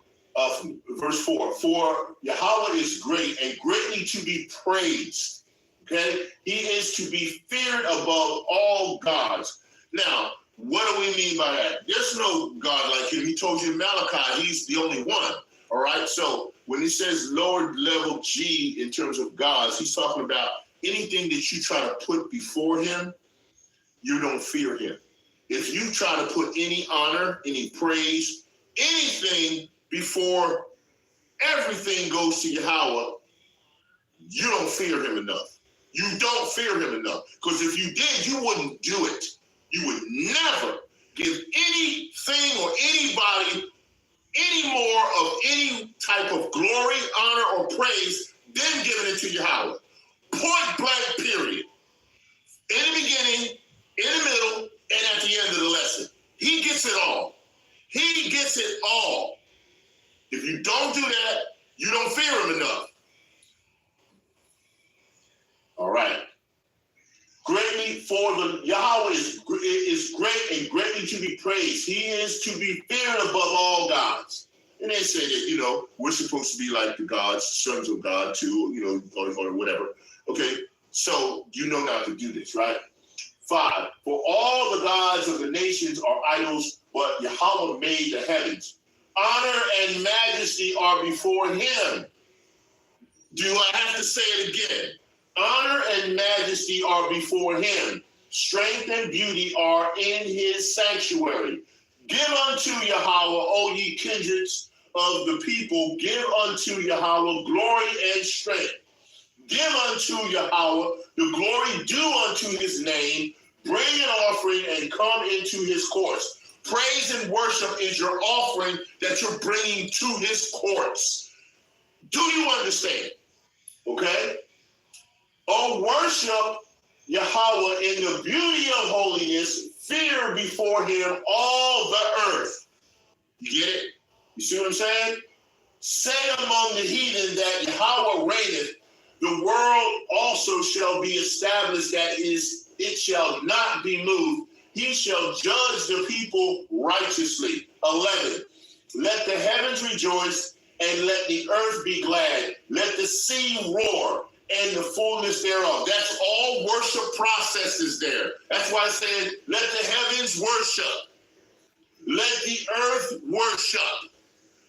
verse 4, for Yahawah is great and greatly to be praised. Okay? He is to be feared above all gods. Now, what do we mean by that? There's no God like him. He told you in Malachi, he's the only one. All right? So when he says lower level G in terms of gods, he's talking about anything that you try to put before him, you don't fear him. If you try to put any honor, any praise, anything before everything goes to Yahawah, you don't fear him enough. You don't fear him enough. Because if you did, you wouldn't do it. You would never give anything or anybody any more of any type of glory, honor, or praise than giving it to Yahawah. Point blank, period. In the beginning, in the middle, and at the end of the lesson. He gets it all. He gets it all. If you don't do that, you don't fear him enough. All right. Greatly, for the Yahawah is great and greatly to be praised. He is to be feared above all gods. And they say that, you know, we're supposed to be like the gods, sons of God too, you know, or whatever. Okay, so you know not to do this, right? 5, for all the gods of the nations are idols, but Yahawah made the heavens. Honor and majesty are before him. Do I have to say it again? Honor and majesty are before him. Strength and beauty are in his sanctuary. Give unto Yahawah, O ye kindreds of the people, give unto Yahawah glory and strength. Give unto Yahawah the glory due unto his name. Bring an offering and come into his courts. Praise and worship is your offering that you're bringing to his courts. Do you understand? Okay? Oh, worship Yahawah in the beauty of holiness. Fear before him all the earth. You get it? You see what I'm saying? Say among the heathen that Yahweh reigneth, the world also shall be established, it shall not be moved. He shall judge the people righteously. 11. Let the heavens rejoice, and let the earth be glad. Let the sea roar, and the fullness thereof. That's all worship processes there. That's why I said, let the heavens worship. Let the earth worship.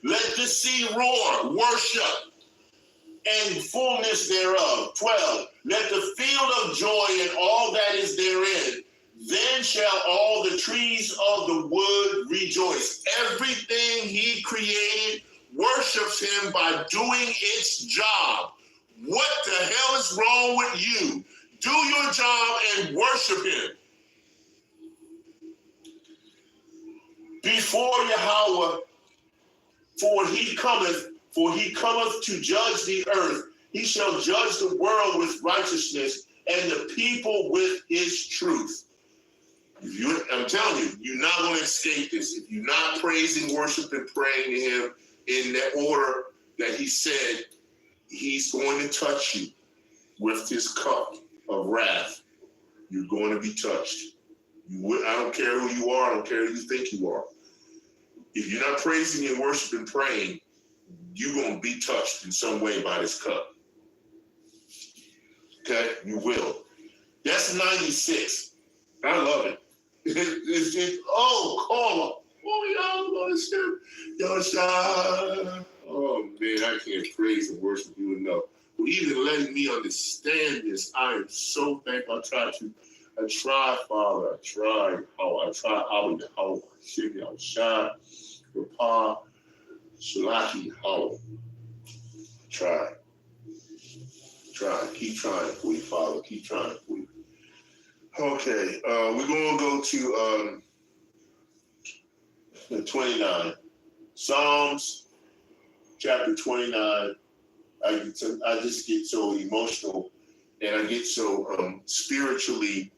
Let the sea roar, worship, and fullness thereof. 12. Let the field of joy and all that is therein. Then shall all the trees of the wood rejoice. Everything he created worships him by doing its job. What the hell is wrong with you? Do your job and worship him. Before Yahweh, for he cometh to judge the earth. He shall judge the world with righteousness and the people with his truth. I'm telling you, you're not going to escape this. If you're not praising, worshiping, praying to him in that order that he said, he's going to touch you with his cup of wrath. You're going to be touched. I don't care who you are. I don't care who you think you are. If you're not praising and worshiping, praying, you're going to be touched in some way by this cup. Okay? You will. That's 96. I love it. Call up. Oh, man, I can't praise and worship you enough. For even letting me understand this, I am so thankful. I try, Father. I try. Yahawashi, Yahawashi, Rapa, Shalaki, Yahawashi. Try. Keep trying for you, Father. Keep trying for you. Okay, we're going to go to 29. Psalms chapter 29. I just get so emotional and I get so spiritually,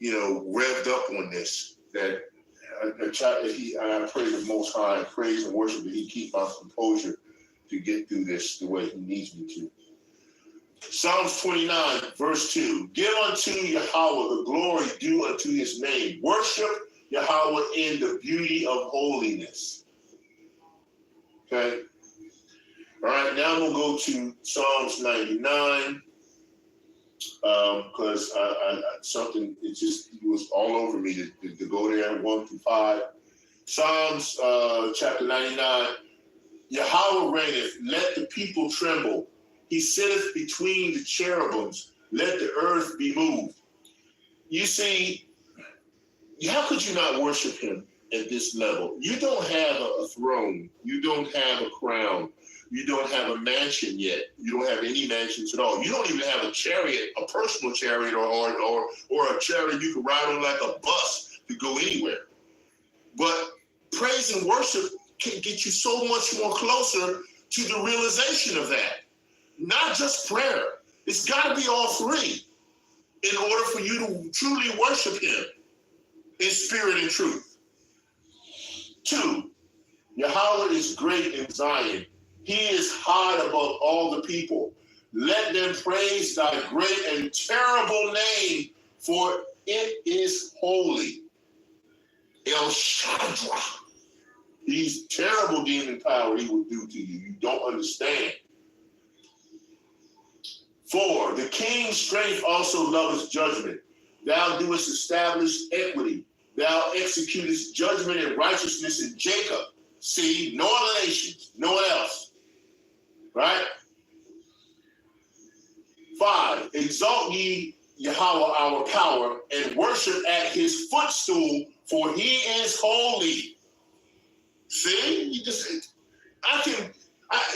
revved up on this that I pray the Most High, praise and worship that he keep my composure to get through this the way he needs me to. Psalms 29, verse 2. Give unto Yahweh the glory due unto his name. Worship Yahweh in the beauty of holiness. Okay? All right, now I'm going to go to Psalms 99 because it was all over me to go there, 1 through 5. Psalms chapter 99. Yahweh reigneth, let the people tremble. He sitteth between the cherubims. Let the earth be moved. You see, how could you not worship him at this level? You don't have a throne. You don't have a crown. You don't have a mansion yet. You don't have any mansions at all. You don't even have a chariot, a personal chariot, or a chariot you can ride on like a bus to go anywhere. But praise and worship can get you so much more closer to the realization of that. Not just prayer. It's got to be all three in order for you to truly worship him in spirit and truth. 2, Yahweh is great in Zion. He is high above all the people. Let them praise thy great and terrible name, for it is holy. El Shaddai. These terrible demon power he will do to you. You don't understand. 4, the king's strength also loveth judgment. Thou doest establish equity. Thou executest judgment and righteousness in Jacob. See, no other nations, no one else. Right? 5, exalt ye Yahweh our power and worship at his footstool, for he is holy. See,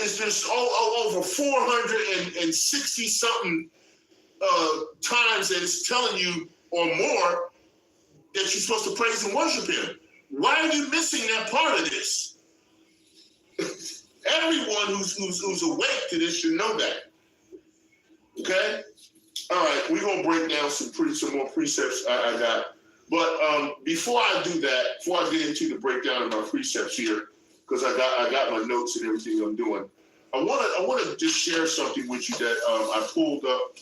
it's just over 460 something times that it's telling you or more that you're supposed to praise and worship him. Why are you missing that part of this? Everyone who's awake to this should know that. Okay? All right, we're gonna break down some more precepts I got. But before I do that, before I get into the breakdown of my precepts here, because I got my notes and everything I'm doing. I want to just share something with you that I pulled up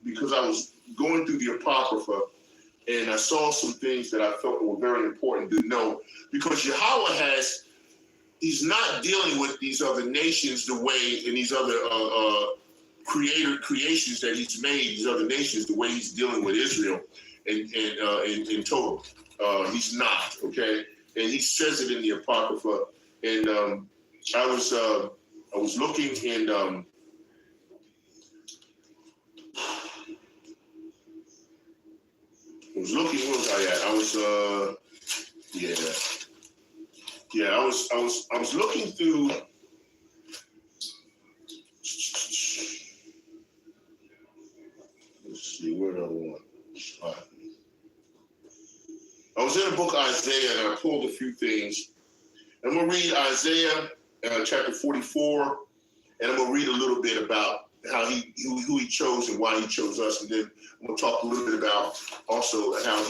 because I was going through the Apocrypha, and I saw some things that I felt were very important to know, because Yahweh he's not dealing with these other nations the way, and these other creations that he's made, these other nations, the way he's dealing with Israel in total. He's not, okay? And he says it in the Apocrypha. And I was looking in where was I at? I was looking through. Let's see, where do I want? I was in the book of Isaiah, and I pulled a few things. I'm going to read Isaiah chapter 44, and I'm going to read a little bit about how who he chose and why he chose us, and then I'm going to talk a little bit about also how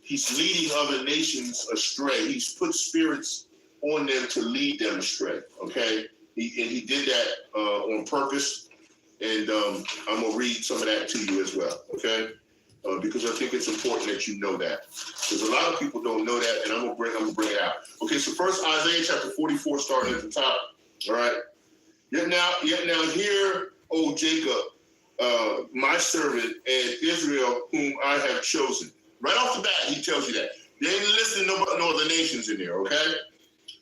he's leading other nations astray. He's put spirits on them to lead them astray, okay? He did that on purpose, and I'm going to read some of that to you as well, okay? Because I think it's important that you know that. Because a lot of people don't know that, and I'm gonna bring it out. Okay, so first Isaiah chapter 44, starting at the top. All right. Yet now hear, O Jacob, my servant, and Israel, whom I have chosen. Right off the bat, he tells you that. They ain't listening to no other nations in there, okay?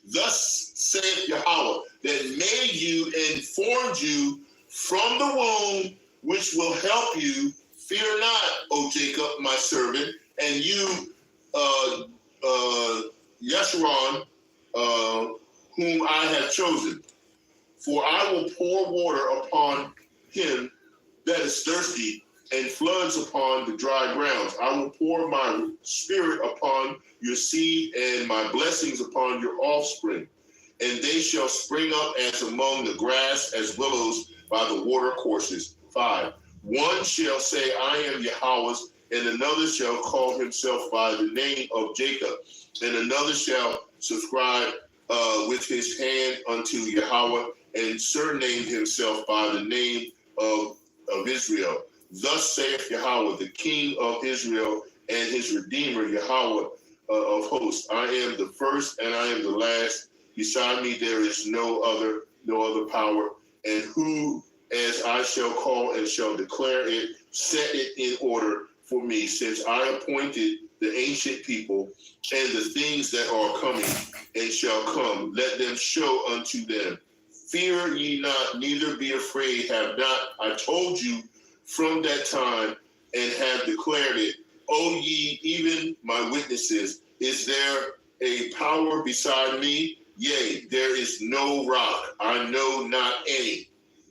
Thus saith Yahawah, that made you and formed you from the womb, which will help you. Fear not, O Jacob, my servant, and you, Yeshurun, whom I have chosen. For I will pour water upon him that is thirsty, and floods upon the dry grounds. I will pour my spirit upon your seed, and my blessings upon your offspring. And they shall spring up as among the grass, as willows by the water courses. 5. One shall say, I am Yahweh's, and another shall call himself by the name of Jacob, and another shall subscribe with his hand unto Yahweh, and surname himself by the name of Israel. Thus saith Yahweh, the King of Israel, and his Redeemer, Yahweh of hosts. I am the first, and I am the last. Beside me there is no other power, and who as I shall call and shall declare it, set it in order for me, since I appointed the ancient people and the things that are coming and shall come. Let them show unto them. Fear ye not, neither be afraid. Have not I told you from that time and have declared it? O ye, even my witnesses, is there a power beside me? Yea, there is no rock. I know not any.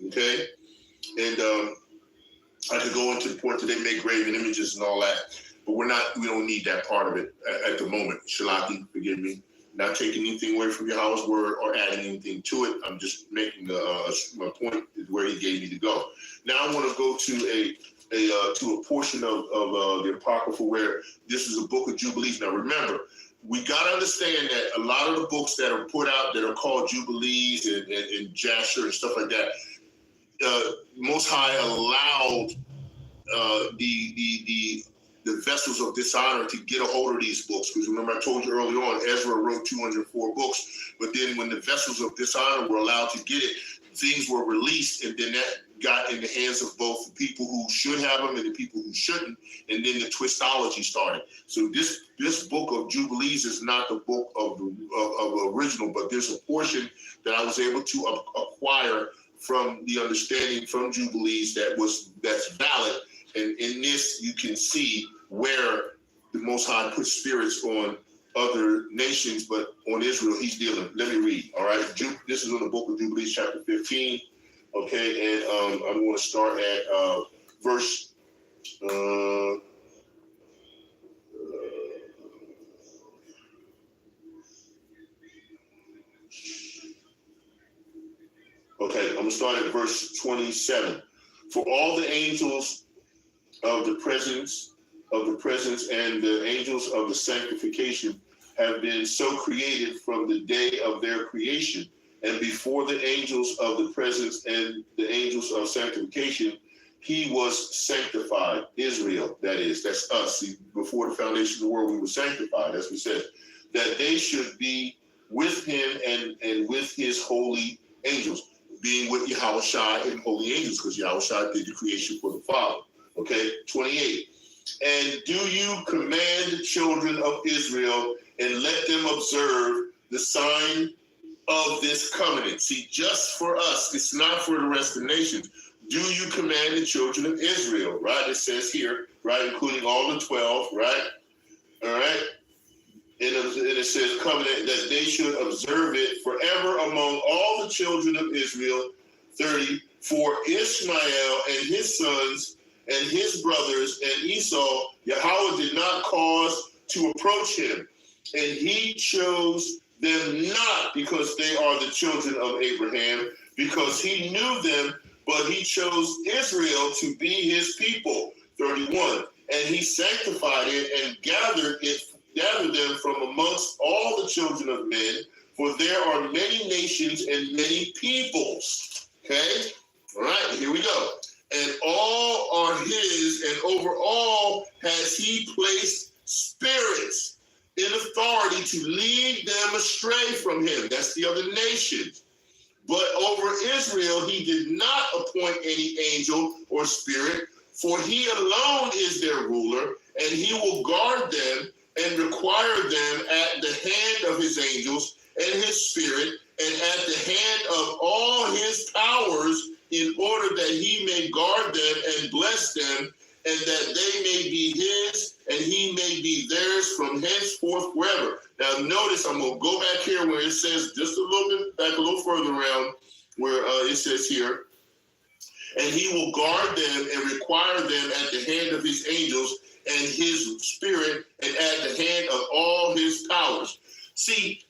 Okay, and I could go into the point that they make graven images and all that, but we don't need that part of it at the moment. Shalaki, forgive me, not taking anything away from Yahweh's word or adding anything to it. I'm just making my point is where he gave me to go. Now I want to go to a portion of the Apocrypha where this is a book of Jubilees. Now remember, we got to understand that a lot of the books that are put out that are called Jubilees and Jasher and stuff like that, Most High allowed the vessels of dishonor to get a hold of these books. Because remember, I told you early on, Ezra wrote 204 books. But then when the vessels of dishonor were allowed to get it, things were released, and then that got in the hands of both the people who should have them and the people who shouldn't, and then the twistology started. So this book of Jubilees is not the book of the original, but there's a portion that I was able to acquire from the understanding from Jubilees that's valid. And in this, you can see where the Most High put spirits on other nations, but on Israel, he's dealing. Let me read, all right? This is on the book of Jubilees, chapter 15, okay? And I'm going to start at verse... Okay, I'm going to start at verse 27. For all the angels of the presence and the angels of the sanctification have been so created from the day of their creation, and before the angels of the presence and the angels of sanctification, he was sanctified. Israel, that is, that's us. See, before the foundation of the world, we were sanctified, as we said, that they should be with him and with his holy angels, being with Yahawashi and holy angels, because Yahawashi did the creation for the Father. Okay, 28. And do you command the children of Israel and let them observe the sign of this covenant? See, just for us, it's not for the rest of the nations. Do you command the children of Israel, right? It says here, right, including all the 12, right? All right. And it says covenant that they should observe it forever among all the children of Israel. 30. For Ishmael and his sons and his brothers and Esau, Yahweh did not cause to approach him, and he chose them not because they are the children of Abraham, because he knew them, but he chose Israel to be his people. 31. And he sanctified it and gathered them from amongst all the children of men, for there are many nations and many peoples. Okay? All right, here we go. And all are his, and over all has he placed spirits in authority to lead them astray from him. That's the other nations. But over Israel he did not appoint any angel or spirit, for he alone is their ruler, and he will guard them and require them at the hand of his angels and his spirit, and at the hand of all his powers, in order that he may guard them and bless them, and that they may be his, and he may be theirs from henceforth forever. Now notice, I'm going to go back here where it says, just a little bit, back a little further around, where it says here, and he will guard them and require them at the hand of his angels and his spirit, and at the hand of all his powers. See,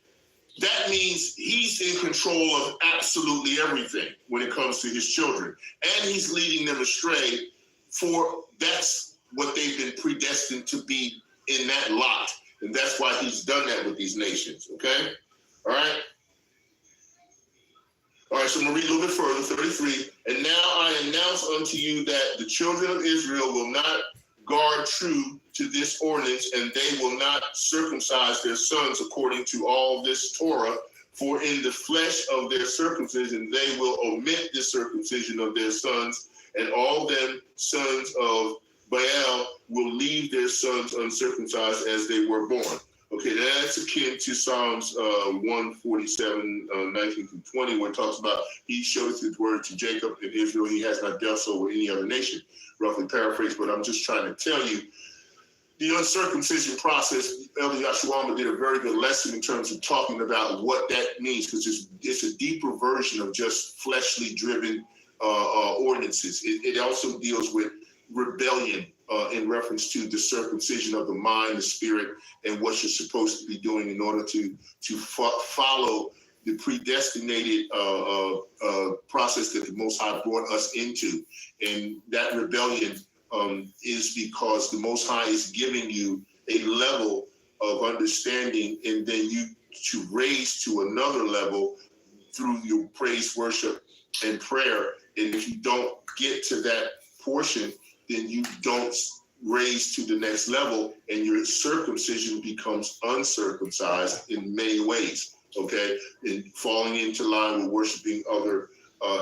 that means he's in control of absolutely everything when it comes to his children. And he's leading them astray, for that's what they've been predestined to be in that lot. And that's why he's done that with these nations, okay? All right? All right, so I'm going to read a little bit further, 33. And now I announce unto you that the children of Israel will not guard true to this ordinance, and they will not circumcise their sons according to all this Torah, for in the flesh of their circumcision they will omit the circumcision of their sons, and all them sons of Baal will leave their sons uncircumcised as they were born. Okay, that's akin to Psalms 147, 19 through 20, where it talks about he showed his word to Jacob and Israel. He has not dealt so with any other nation. Roughly paraphrased, but I'm just trying to tell you, the uncircumcision process, Elder Yahawah did a very good lesson in terms of talking about what that means, because it's a deeper version of just fleshly driven ordinances. It also deals with rebellion in reference to the circumcision of the mind, the spirit, and what you're supposed to be doing in order to follow the predestinated process that the Most High brought us into. And that rebellion is because the Most High is giving you a level of understanding, and then you to raise to another level through your praise, worship, and prayer. And if you don't get to that portion, then you don't raise to the next level, and your circumcision becomes uncircumcised in many ways, okay? And falling into line with worshiping other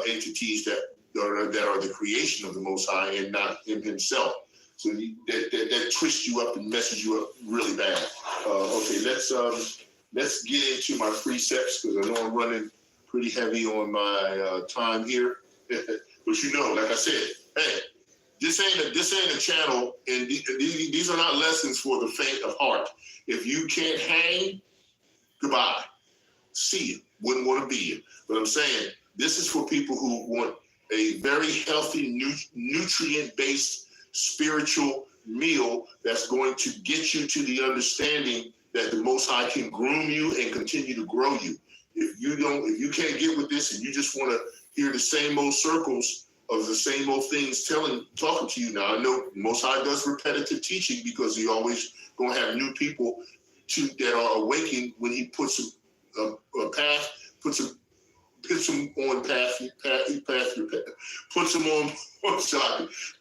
entities that are the creation of the Most High and not him himself. So that twists you up and messes you up really bad. Okay, let's get into my precepts, because I know I'm running pretty heavy on my time here. But you know, like I said, hey, this ain't a channel, and these are not lessons for the faint of heart. If you can't hang, goodbye. See you. Wouldn't want to be you. But I'm saying this is for people who want a very healthy, nutrient-based spiritual meal that's going to get you to the understanding that the Most High can groom you and continue to grow you. If you can't get with this and you just want to hear the same old circles of the same old things talking to you. Now, I know Most High does repetitive teaching, because he always going to have new people that are awakened when he puts a path, puts them on path, puts them on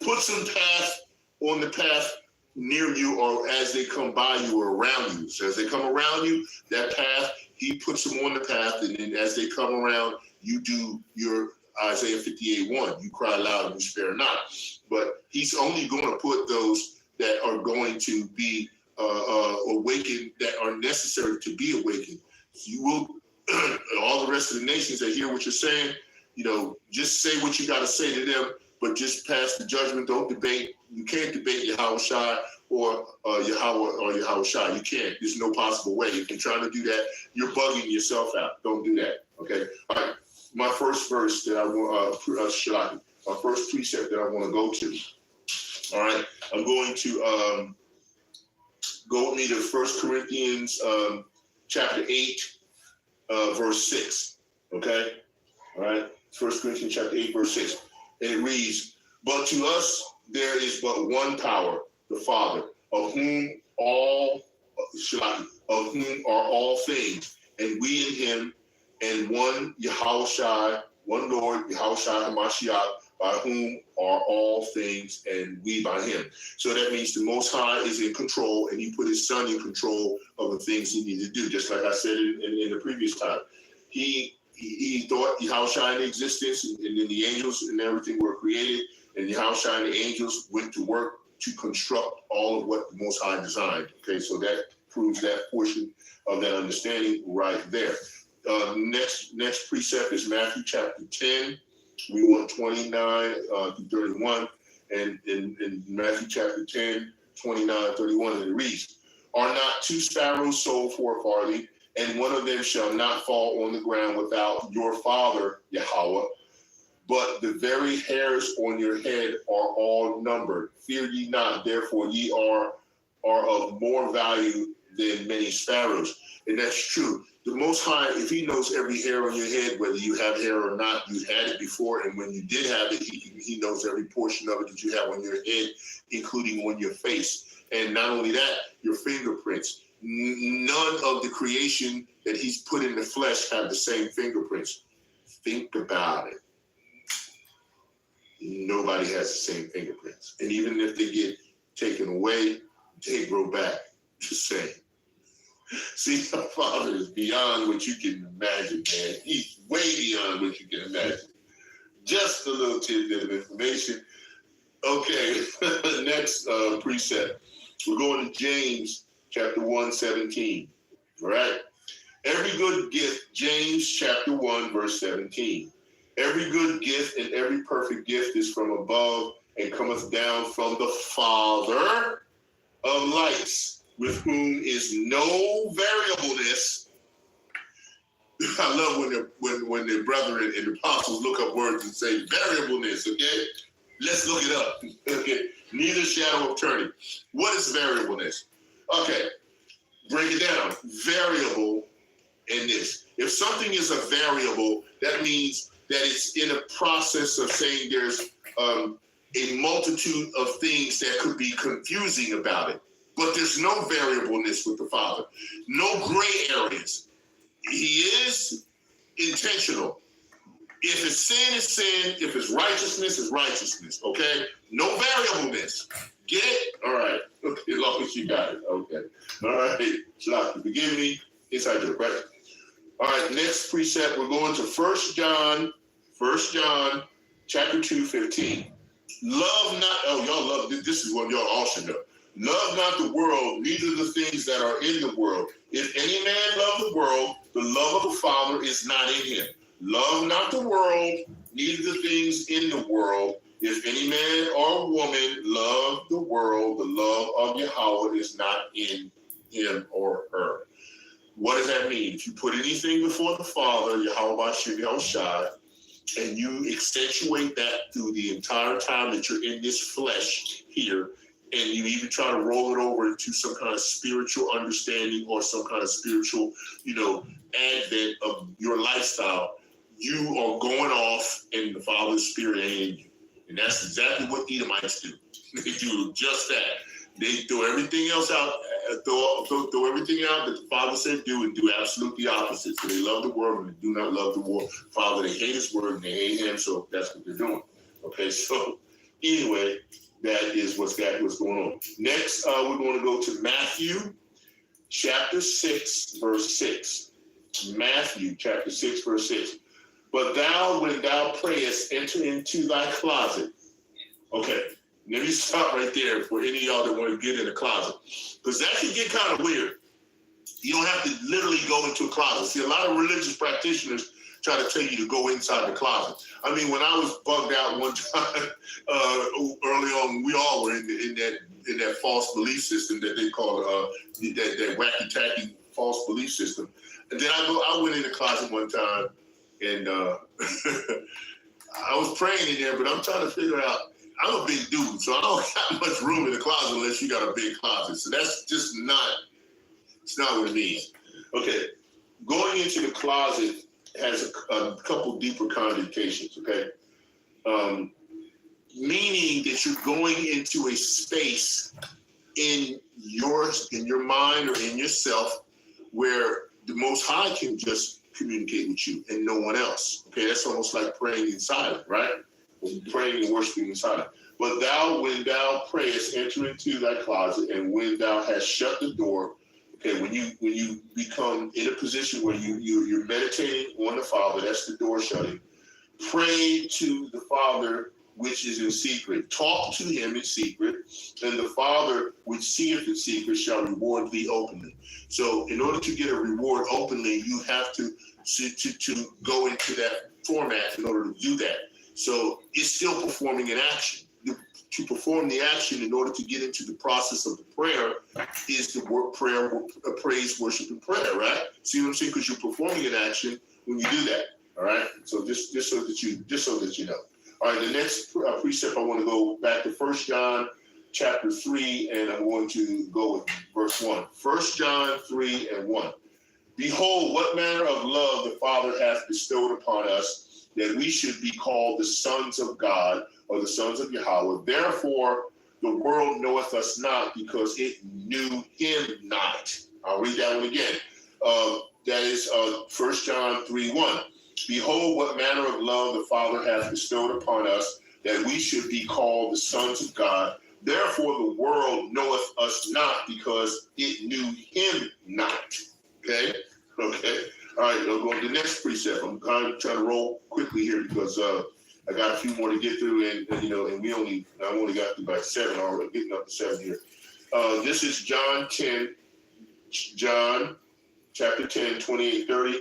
puts them path on the path near you, or as they come by you or around you. So as they come around you, that path, he puts them on the path, and then as they come around, you do your Isaiah 58:1. You cry loud and you spare not. But he's only going to put those that are going to be awakened, that are necessary to be awakened. You will, all the rest of the nations that hear what you're saying, just say what you got to say to them, but just pass the judgment. Don't debate. You can't debate Yahawashi or Yahawah or Yahawashi. You can't. There's no possible way. If you're trying to do that, you're bugging yourself out. Don't do that. Okay. All right. My first verse that I want, my first precept that I want to go to. All right. I'm going to go with me to 1 Corinthians chapter 8, verse 6. Okay. All right. 1 Corinthians chapter 8, verse 6. And it reads, "But to us there is but one power, the Father, of whom are all things, and we in him, and one Yahawashi, one Lord, Yahawashi HaMashiach, by whom are all things, and we by him." So that means the Most High is in control, and he put his Son in control of the things he needed to do, just like I said in the previous time. He thought Yahawashi in existence, and then the angels and everything were created, and Yahawashi and the angels went to work to construct all of what the Most High designed. Okay, so that proves that portion of that understanding right there. Next precept is Matthew chapter 10. We want 29 through 31. And in Matthew chapter 10, 29, 31, and it reads, "Are not two sparrows sold for a farthing, and one of them shall not fall on the ground without your Father, Yahawashi? But the very hairs on your head are all numbered. Fear ye not, therefore ye are of more value than many sparrows." And that's true. The Most High, if he knows every hair on your head, whether you have hair or not, you had it before, and when you did have it, he knows every portion of it that you have on your head, including on your face. And not only that, your fingerprints. None of the creation that he's put in the flesh have the same fingerprints. Think about it. Nobody has the same fingerprints. And even if they get taken away, they grow back the same. See, our Father is beyond what you can imagine, man. He's way beyond what you can imagine. Just a little tidbit of information. Okay, next precept. We're going to James chapter 1, 17. All right? Every good gift, James chapter 1, verse 17. "Every good gift and every perfect gift is from above and cometh down from the Father of lights, with whom is no variableness." I love when the brethren and the apostles look up words and say variableness, okay? Let's look it up, okay? "Neither shadow of turning." What is variableness? Okay, break it down. Variable in this. If something is a variable, that means that it's in a process of saying there's a multitude of things that could be confusing about it. But there's no variableness with the Father. No gray areas. He is intentional. If it's sin, it's sin. If it's righteousness, it's righteousness. Okay? No variableness. Get it? All right. Okay, as long as you got it. Okay. All right. Shalom, forgive me. Inside joke, right? All right. Next precept, we're going to 1 John chapter 2, 15. "Love not," oh, y'all love this. This is what y'all all should know. "Love not the world, neither the things that are in the world. If any man love the world, the love of the Father is not in him. Love not the world, neither the things in the world. If any man or woman love the world, the love of Yahweh is not in him or her." What does that mean? If you put anything before the Father, Yahawashi, and you accentuate that through the entire time that you're in this flesh here, and you even try to roll it over into some kind of spiritual understanding or some kind of spiritual, advent of your lifestyle, you are going off and the Father's Spirit ain't in you. And that's exactly what Edomites do. They do just that. They throw everything else out throw everything out that the Father said do and do absolutely the opposite. So they love the world and they do not love the Father. They hate his word and they hate him, so that's what they're doing. Okay, so anyway, that is what's going on. Next, we're going to go to Matthew chapter 6, verse 6. Matthew chapter 6, verse 6. But thou, when thou prayest, enter into thy closet. Okay, let me stop right there for any of y'all that want to get in the closet, because that can get kind of weird. You don't have to literally go into a closet. See, a lot of religious practitioners try to tell you to go inside the closet. I mean, when I was bugged out one time early on, we all were in that false belief system that they call that wacky tacky false belief system. And then I went in the closet one time, and I was praying in there, but I'm trying to figure out. I'm a big dude, so I don't have much room in the closet unless you got a big closet. So that's just not. It's not what it means. Okay, going into the closet has a couple deeper connotations, okay? Meaning that you're going into a space in your mind or in yourself where the Most High can just communicate with you and no one else. Okay, that's almost like praying in silence, right? When you're praying and worshiping in silence. But thou, when thou prayest, enter into thy closet, and when thou hast shut the door. Okay, when you become in a position where you're meditating on the Father, that's the door shutting. Pray to the Father which is in secret. Talk to him in secret, and the Father which seeth in secret shall reward thee openly. So in order to get a reward openly, you have to go into that format in order to do that. So it's still performing an action. To perform the action in order to get into the process of the prayer is the word prayer, praise, worship, and prayer, right? See what I'm saying? Because you're performing an action when you do that. All right. So just so that you know. All right. The next precept, I want to go back to 1 John chapter 3, and I'm going to go with verse 1. 1 John 3 and 1. Behold, what manner of love the Father hath bestowed upon us, that we should be called the sons of God, or the sons of Yahawah. Therefore, the world knoweth us not, because it knew him not. I'll read that one again. That is 1 John 3:1. Behold, what manner of love the Father hath bestowed upon us, that we should be called the sons of God. Therefore, the world knoweth us not, because it knew him not. Okay? Okay. All right, I'll go to the next precept. I'm kind of trying to roll quickly here because I got a few more to get through, and I only got through about 7 already, getting up to 7 here. This is John chapter 10, 28, 30.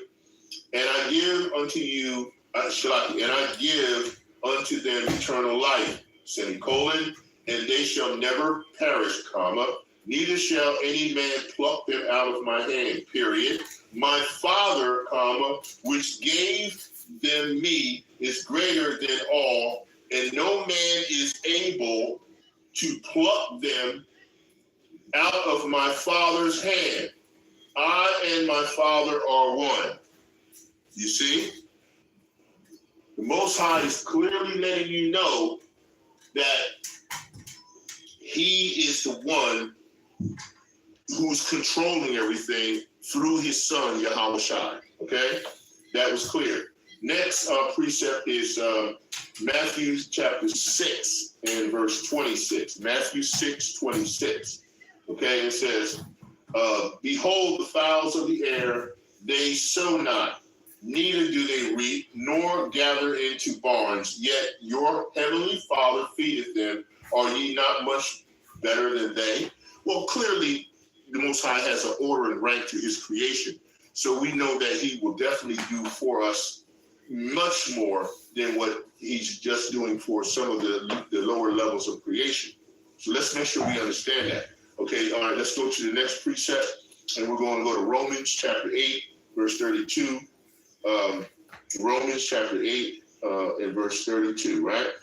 And I give unto you, and I give unto them eternal life, semicolon, and they shall never perish, comma, neither shall any man pluck them out of my hand, period. My Father, comma, which gave them me, is greater than all, and no man is able to pluck them out of my Father's hand. I and my Father are one. You see? The Most High is clearly letting you know that he is the one who's controlling everything through his son, Yahawashi. Okay? That was clear. Next precept is Matthew chapter 6 and verse 26. Matthew 6:26. Okay, it says, behold the fowls of the air, they sow not, neither do they reap, nor gather into barns, yet your heavenly Father feedeth them. Are ye not much better than they? Well, clearly, the Most High has an order and rank to his creation. So we know that he will definitely do for us much more than what he's just doing for some of the lower levels of creation. So let's make sure we understand that. Okay, all right, let's go to the next precept, and we're going to go to Romans chapter 8, verse 32. Romans chapter 8 and verse 32, right?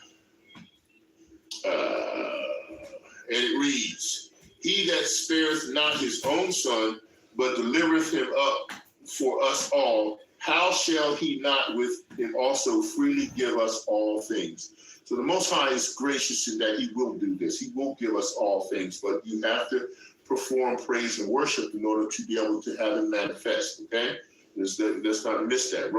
And it reads, he that spareth not his own son, but delivereth him up for us all, how shall he not with him also freely give us all things? So the Most High is gracious in that he will do this. He will give us all things, but you have to perform praise and worship in order to be able to have it manifest, okay? Let's not miss that.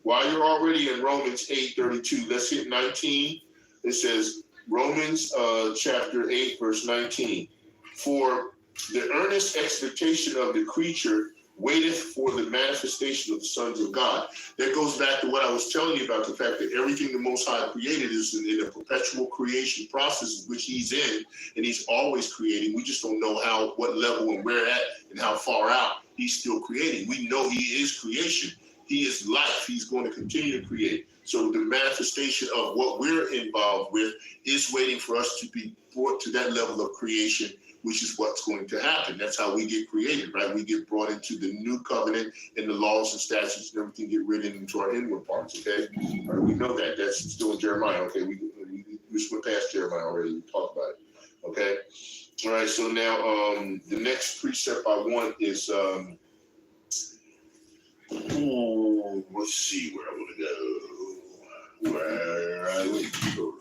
While you're already in Romans 8:32, let's hit 19. It says, Romans chapter 8, verse 19. For the earnest expectation of the creature waiteth for the manifestation of the sons of God. That goes back to what I was telling you about the fact that everything the Most High created is in a perpetual creation process, which he's in, and he's always creating. We just don't know what level and where at and how far out he's still creating. We know he is creation. He is life. He's going to continue to create. So the manifestation of what we're involved with is waiting for us to be brought to that level of creation, which is what's going to happen. That's how we get created, right? We get brought into the new covenant, and the laws and statutes and everything get written into our inward parts, okay? All right, we know that. That's still in Jeremiah, okay? We went past Jeremiah already. We talked about it, okay? All right, so now the next precept I want is, let's see where I want to go. Where I want to go.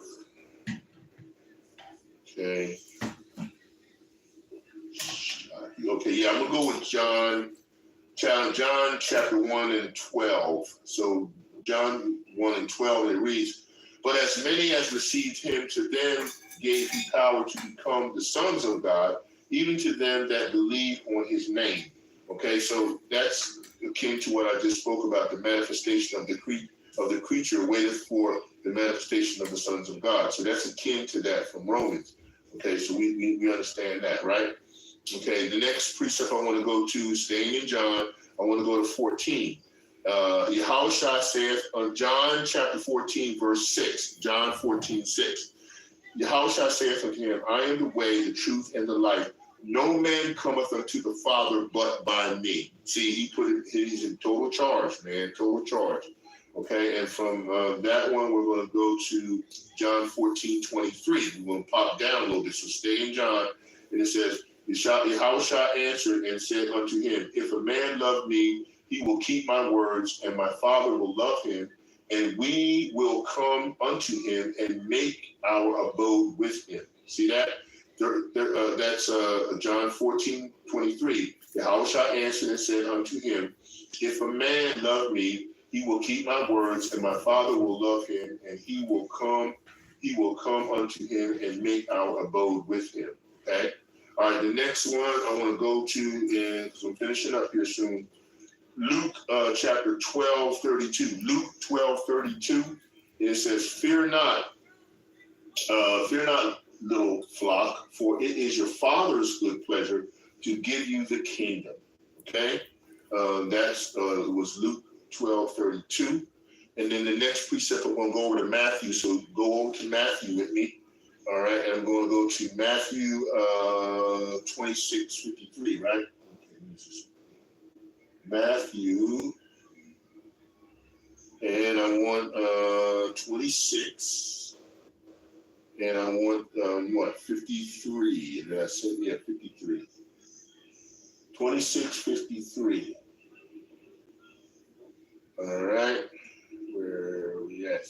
Okay. Okay, yeah, I'm going to go with John chapter 1 and 12. So John 1 and 12, it reads, but as many as received him, to them gave he power to become the sons of God, even to them that believe on his name. Okay, so that's akin to what I just spoke about, the manifestation of the creature waiteth for the manifestation of the sons of God. So that's akin to that from Romans. Okay, so we understand that, right? Okay, the next precept I want to go to, staying in John, I want to go to 14. Yahawashi saith on John chapter 14, verse 6, John 14, 6. Yahawashi saith unto him, I am the way, the truth, and the life. No man cometh unto the Father but by me. See, he's in total charge, man, total charge. Okay, and from that one, we're going to go to John 14, 23. We're going to pop down a little bit. So stay in John, and it says, Yahawashi answered and said unto him, if a man love me, he will keep my words, and my Father will love him, and we will come unto him and make our abode with him. See that? That's John 14, 23. Yahawashi answered and said unto him, if a man love me, he will keep my words, and my Father will love him, and he will come unto him and make our abode with him. Okay? All right, the next one I want to go to, because I'm finishing up here soon, Luke chapter 12, 32. Luke 12, 32, it says, fear not, little flock, for it is your Father's good pleasure to give you the kingdom. Okay? It was Luke 12, 32. And then the next precept, I'm going to go over to Matthew, so go over to Matthew with me. All right, and I'm going to go to Matthew 26, 53, right? Okay, Matthew, and I want 26, and I want 53, and I said, yeah, 53. 26, 53. All right, where are we at?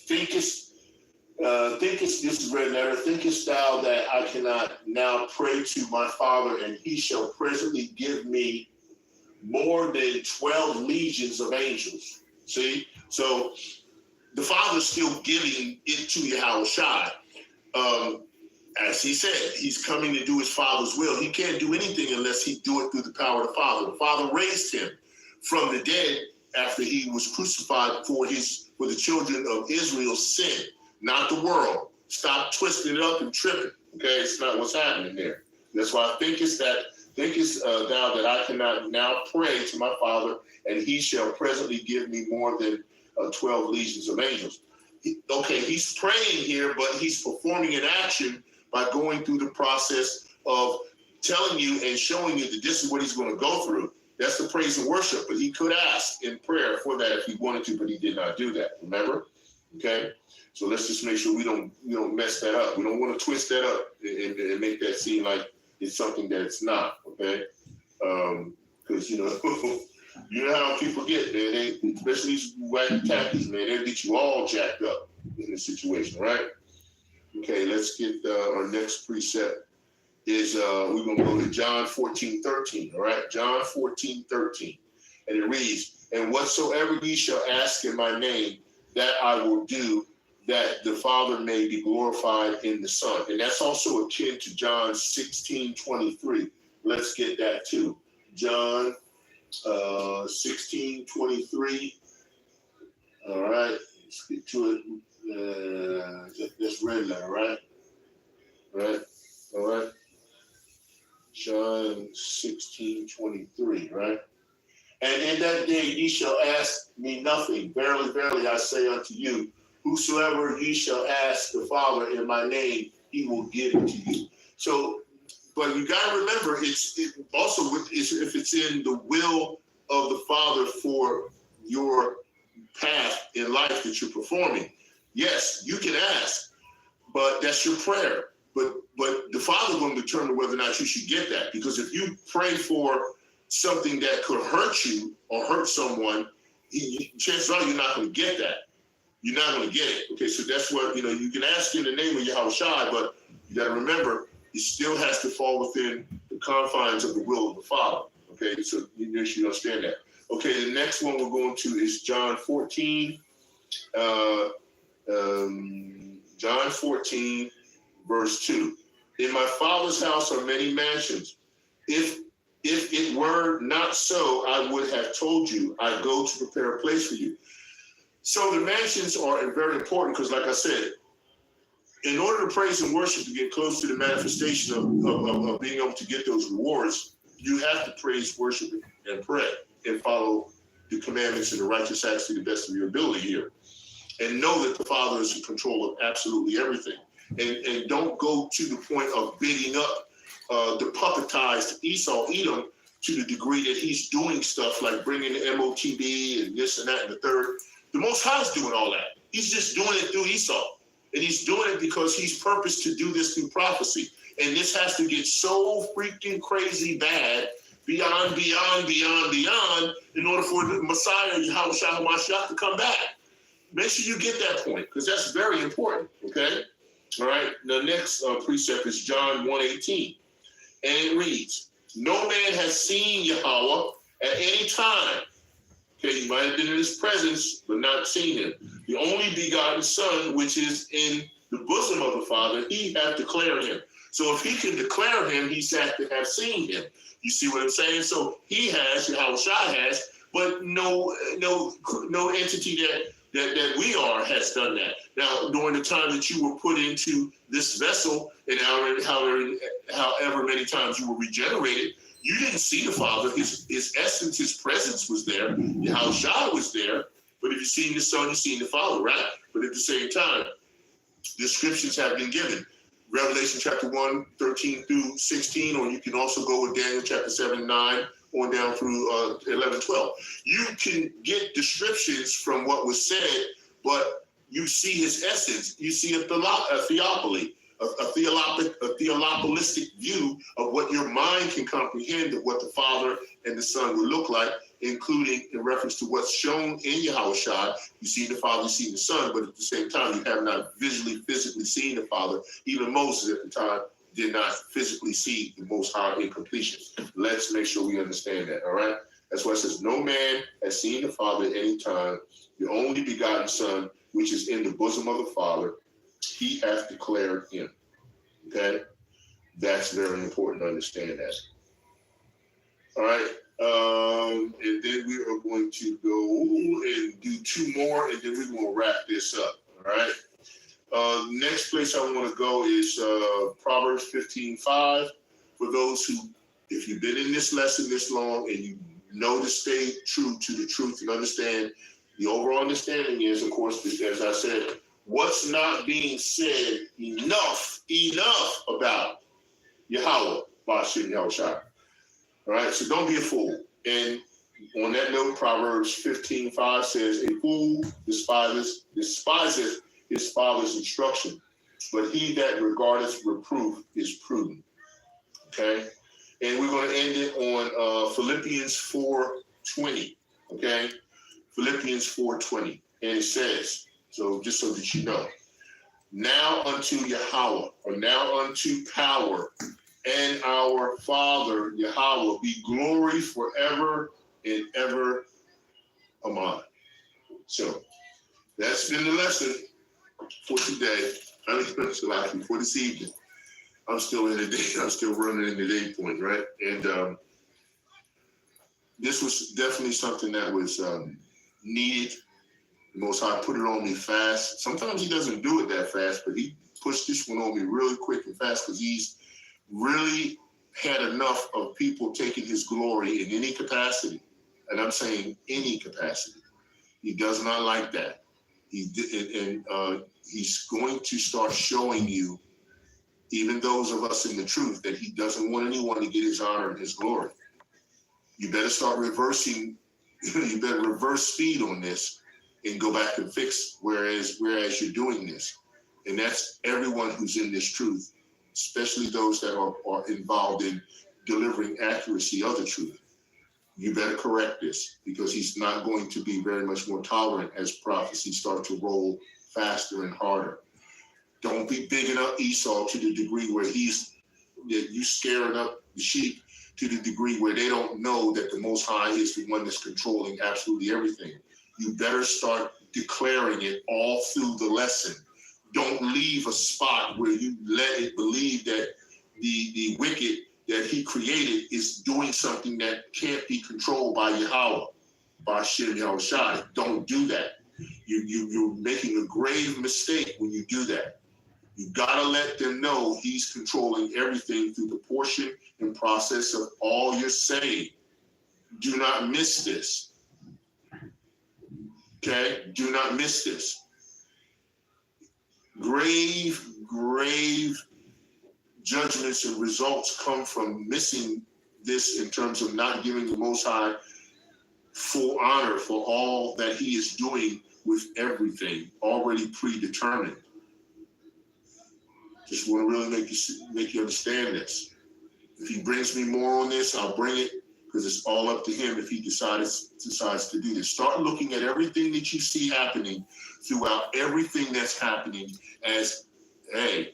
This is red letter. Thinkest thou that I cannot now pray to my Father, and he shall presently give me more than 12 legions of angels? See? So the Father's still giving it to Yahawashi. As he said, he's coming to do his Father's will. He can't do anything unless he do it through the power of the Father. The Father raised him from the dead after he was crucified for the children of Israel's sin, not the world. Stop twisting it up and tripping. Okay, it's not what's happening there. That's why thinkest thou that I cannot now pray to my Father, and he shall presently give me more than 12 legions of angels. Okay, he's praying here, but he's performing an action by going through the process of telling you and showing you that this is what he's going to go through. That's the praise and worship, but he could ask in prayer for that if he wanted to, but he did not do that. Remember? Okay, so let's just make sure we don't mess that up. We don't want to twist that up and make that seem like it's something that it's not. Okay, because you know how people get, man. Especially these wacky tactics, man. They'll get you all jacked up in this situation, right? Okay, let's get our next precept is we're going to go to John 14:13. All right, John 14:13. And it reads, and whatsoever ye shall ask in my name, that I will do, that the Father may be glorified in the Son. And that's also akin to John 16:23. Let's get that too. John 16:23. All right, let's get to it. That's red letter, right? Right. All right. John 16:23, right? And in that day ye shall ask me nothing. Verily, verily, I say unto you, whosoever ye shall ask the Father in my name, he will give it to you. So, but you got to remember, if it's in the will of the Father for your path in life that you're performing, yes, you can ask, but that's your prayer. But the Father will determine whether or not you should get that. Because if you pray for something that could hurt you or hurt someone, chances are you're not going to get that. You're not going to get it. Okay, so that's what, you can ask in the name of Yahawashi, but you got to remember, it still has to fall within the confines of the will of the Father. Okay, so you should understand that. Okay, the next one we're going to is John 14. John 14, verse 2. In my Father's house are many mansions. If it were not so, I would have told you, I go to prepare a place for you. So the mansions are very important because, like I said, in order to praise and worship to get close to the manifestation of being able to get those rewards, you have to praise, worship, and pray and follow the commandments and the righteous acts to the best of your ability here. And know that the Father is in control of absolutely everything. And don't go to the point of bidding up the puppetized Esau, Edom, to the degree that he's doing stuff like bringing the MOTB and this and that and the third. The Most High is doing all that. He's just doing it through Esau. And he's doing it because he's purposed to do this through prophecy. And this has to get so freaking crazy bad, beyond, in order for the Messiah, Yahawashi HaMashiach, to come back. Make sure you get that point, because that's very important, okay? All right, the next precept is John 1:18. And it reads, no man has seen Yahawah at any time. Okay, you might have been in his presence, but not seen him. The only begotten Son, which is in the bosom of the Father, he hath declared him. So if he can declare him, he's had to have seen him. You see what I'm saying? So he has, Yahawashi has, but no entity that we are has done that. Now, during the time that you were put into this vessel, and however many times you were regenerated, you didn't see the Father. His essence, his presence was there. Yahawashi was there. But if you've seen the Son, you've seen the Father, right? But at the same time, descriptions have been given. Revelation chapter 1, 13 through 16, or you can also go with Daniel chapter 7, 9, on down through 11, 12. You can get descriptions from what was said, but you see his essence. You see a theopoly, a theolopolistic view of what your mind can comprehend of what the Father and the Son would look like, including in reference to what's shown in Yahawashi. You see the Father, you see the Son, but at the same time, you have not physically seen the Father. Even Moses at the time did not physically see the Most High in completion. Let's make sure we understand that, all right? That's why it says, no man has seen the Father at any time. The only begotten Son, which is in the bosom of the Father, he hath declared him. Okay? That's very important to understand that. All right? And then we are going to go and do two more, and then we're going to wrap this up. All right? Next place I want to go is Proverbs 15:5. For those who, if you've been in this lesson this long and you know to stay true to the truth and understand, the overall understanding is, of course, as I said, what's not being said enough about Yahawah, Bahasham, Yahawashi. All right, so don't be a fool. And on that note, Proverbs 15:5 says, a fool despiseth his father's instruction, but he that regardeth reproof is prudent. Okay? And we're going to end it on Philippians 4:20. Okay? Philippians 4:20. And it says, so just so that you know, now unto Yahawah, or now unto power, and our Father Yahawah be glory forever and ever. Amen. So that's been the lesson for today. I mean, for this evening. I'm still in the day. I'm still running in the day point, right? And this was definitely something that was needed. The Most High put it on me fast. Sometimes he doesn't do it that fast, but he pushed this one on me really quick and fast because he's really had enough of people taking his glory in any capacity. And I'm saying any capacity. He does not like that. He's going to start showing you, even those of us in the truth, that he doesn't want anyone to get his honor and his glory. You better start reversing. You better reverse speed on this and go back and fix whereas you're doing this. And that's everyone who's in this truth, especially those that are involved in delivering accuracy of the truth. You better correct this, because he's not going to be very much more tolerant as prophecies start to roll faster and harder. Don't be bigging up Esau to the degree where you scaring up the sheep to the degree where they don't know that the Most High is the one that's controlling absolutely everything. You better start declaring it all through the lesson. Don't leave a spot where you let it believe that the wicked that he created is doing something that can't be controlled by Yahawah, Bahasham, Yahawashi. Don't do that. You're making a grave mistake when you do that. You gotta let them know he's controlling everything through the portion and process of all you're saying. Do not miss this. Okay? Do not miss this. Grave judgments and results come from missing this in terms of not giving the Most High full honor for all that he is doing with everything already predetermined. Just want to really make you understand this. If he brings me more on this, I'll bring it, because it's all up to him if he decides to do this. Start looking at everything that you see happening throughout everything that's happening as, hey,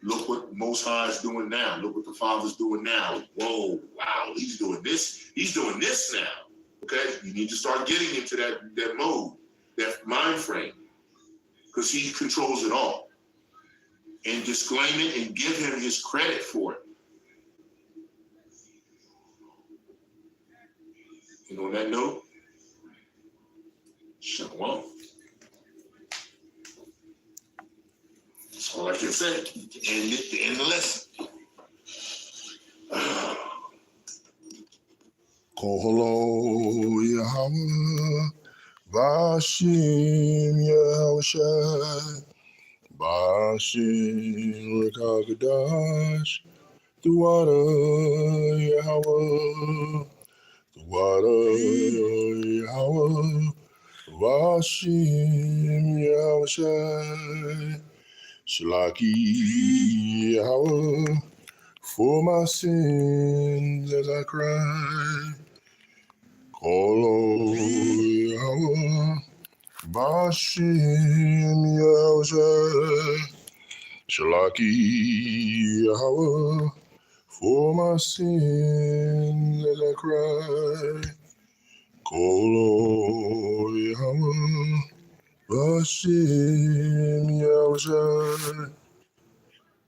look what Most High is doing now. Look what the Father's doing now. Whoa, wow, he's doing this. He's doing this now. Okay? You need to start getting into that mode, that mind frame, because he controls it all. And disclaim it and give him his credit for it. And on that note, shalom. That's all I can say. End the lesson. Koholo Yahawah, Bahasham Yahawashi, Bahasham Lekagadash, the water Yahawah, the water Yahawah, Bahasham Yahawashi, Shalaki Yahawah, for my sins as I cry. Kolo Yahawah, Bahasham Yahawashi, Shalaki Yahawah, for my sins as I cry. Kolo Yahawah, Bahasham Yahawashi.